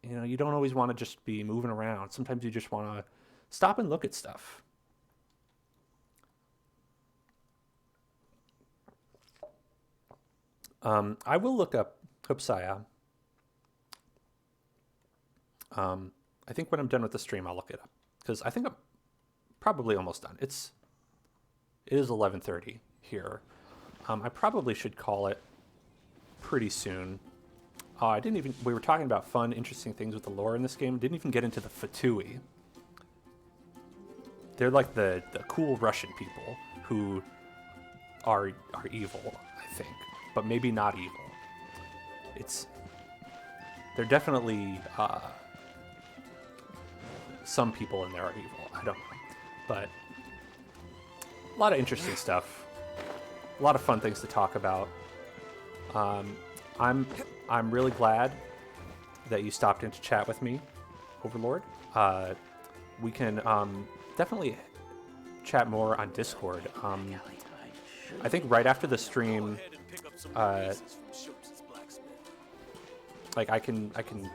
you know, you don't always want to just be moving around. Sometimes you just want to stop and look at stuff. I will look up Hoopsaya. I think when I'm done with the stream, I'll look it up because I think I'm probably almost done. It is 11:30 here. I probably should call it pretty soon. We were talking about fun, interesting things with the lore in this game. Didn't even get into the Fatui. They're like the cool Russian people who are evil, I think, but maybe not evil. They're definitely some people in there are evil. I don't know, but a lot of interesting stuff. A lot of fun things to talk about. I'm really glad that you stopped in to chat with me, Overlord. We can definitely chat more on Discord. I think right after the stream, like I can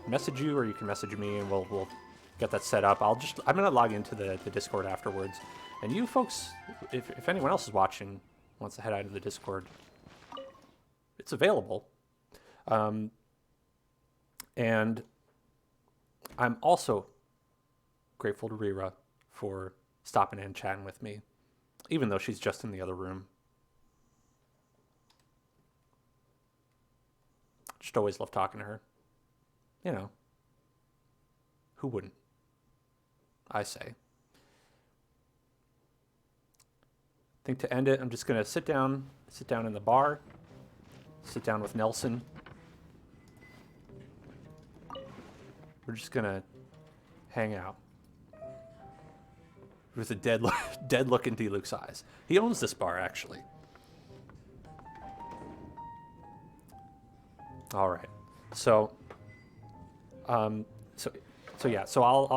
message you or you can message me and we'll get that set up. I'm gonna log into the Discord afterwards. And you folks, if anyone else is watching, wants to head out of the Discord, it's available. And I'm also grateful to Rira for stopping in and chatting with me, even though she's just in the other room. Just always love talking to her. You know, who wouldn't? I say. I think to end it, I'm just going to sit down in the bar, sit down with Nelson. We're just going to hang out with a dead look into Luke's eyes. He owns this bar, actually. All right. So I'll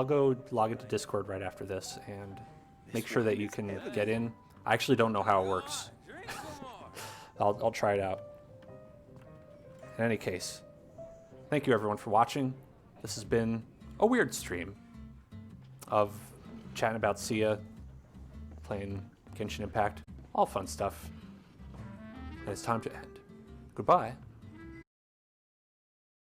go log into Discord right after this and make sure that you can get in. I actually don't know how it works. I'll try it out. In any case, thank you everyone for watching. This has been a weird stream of chatting about Sia, playing Genshin Impact, all fun stuff. And it's time to end. Goodbye.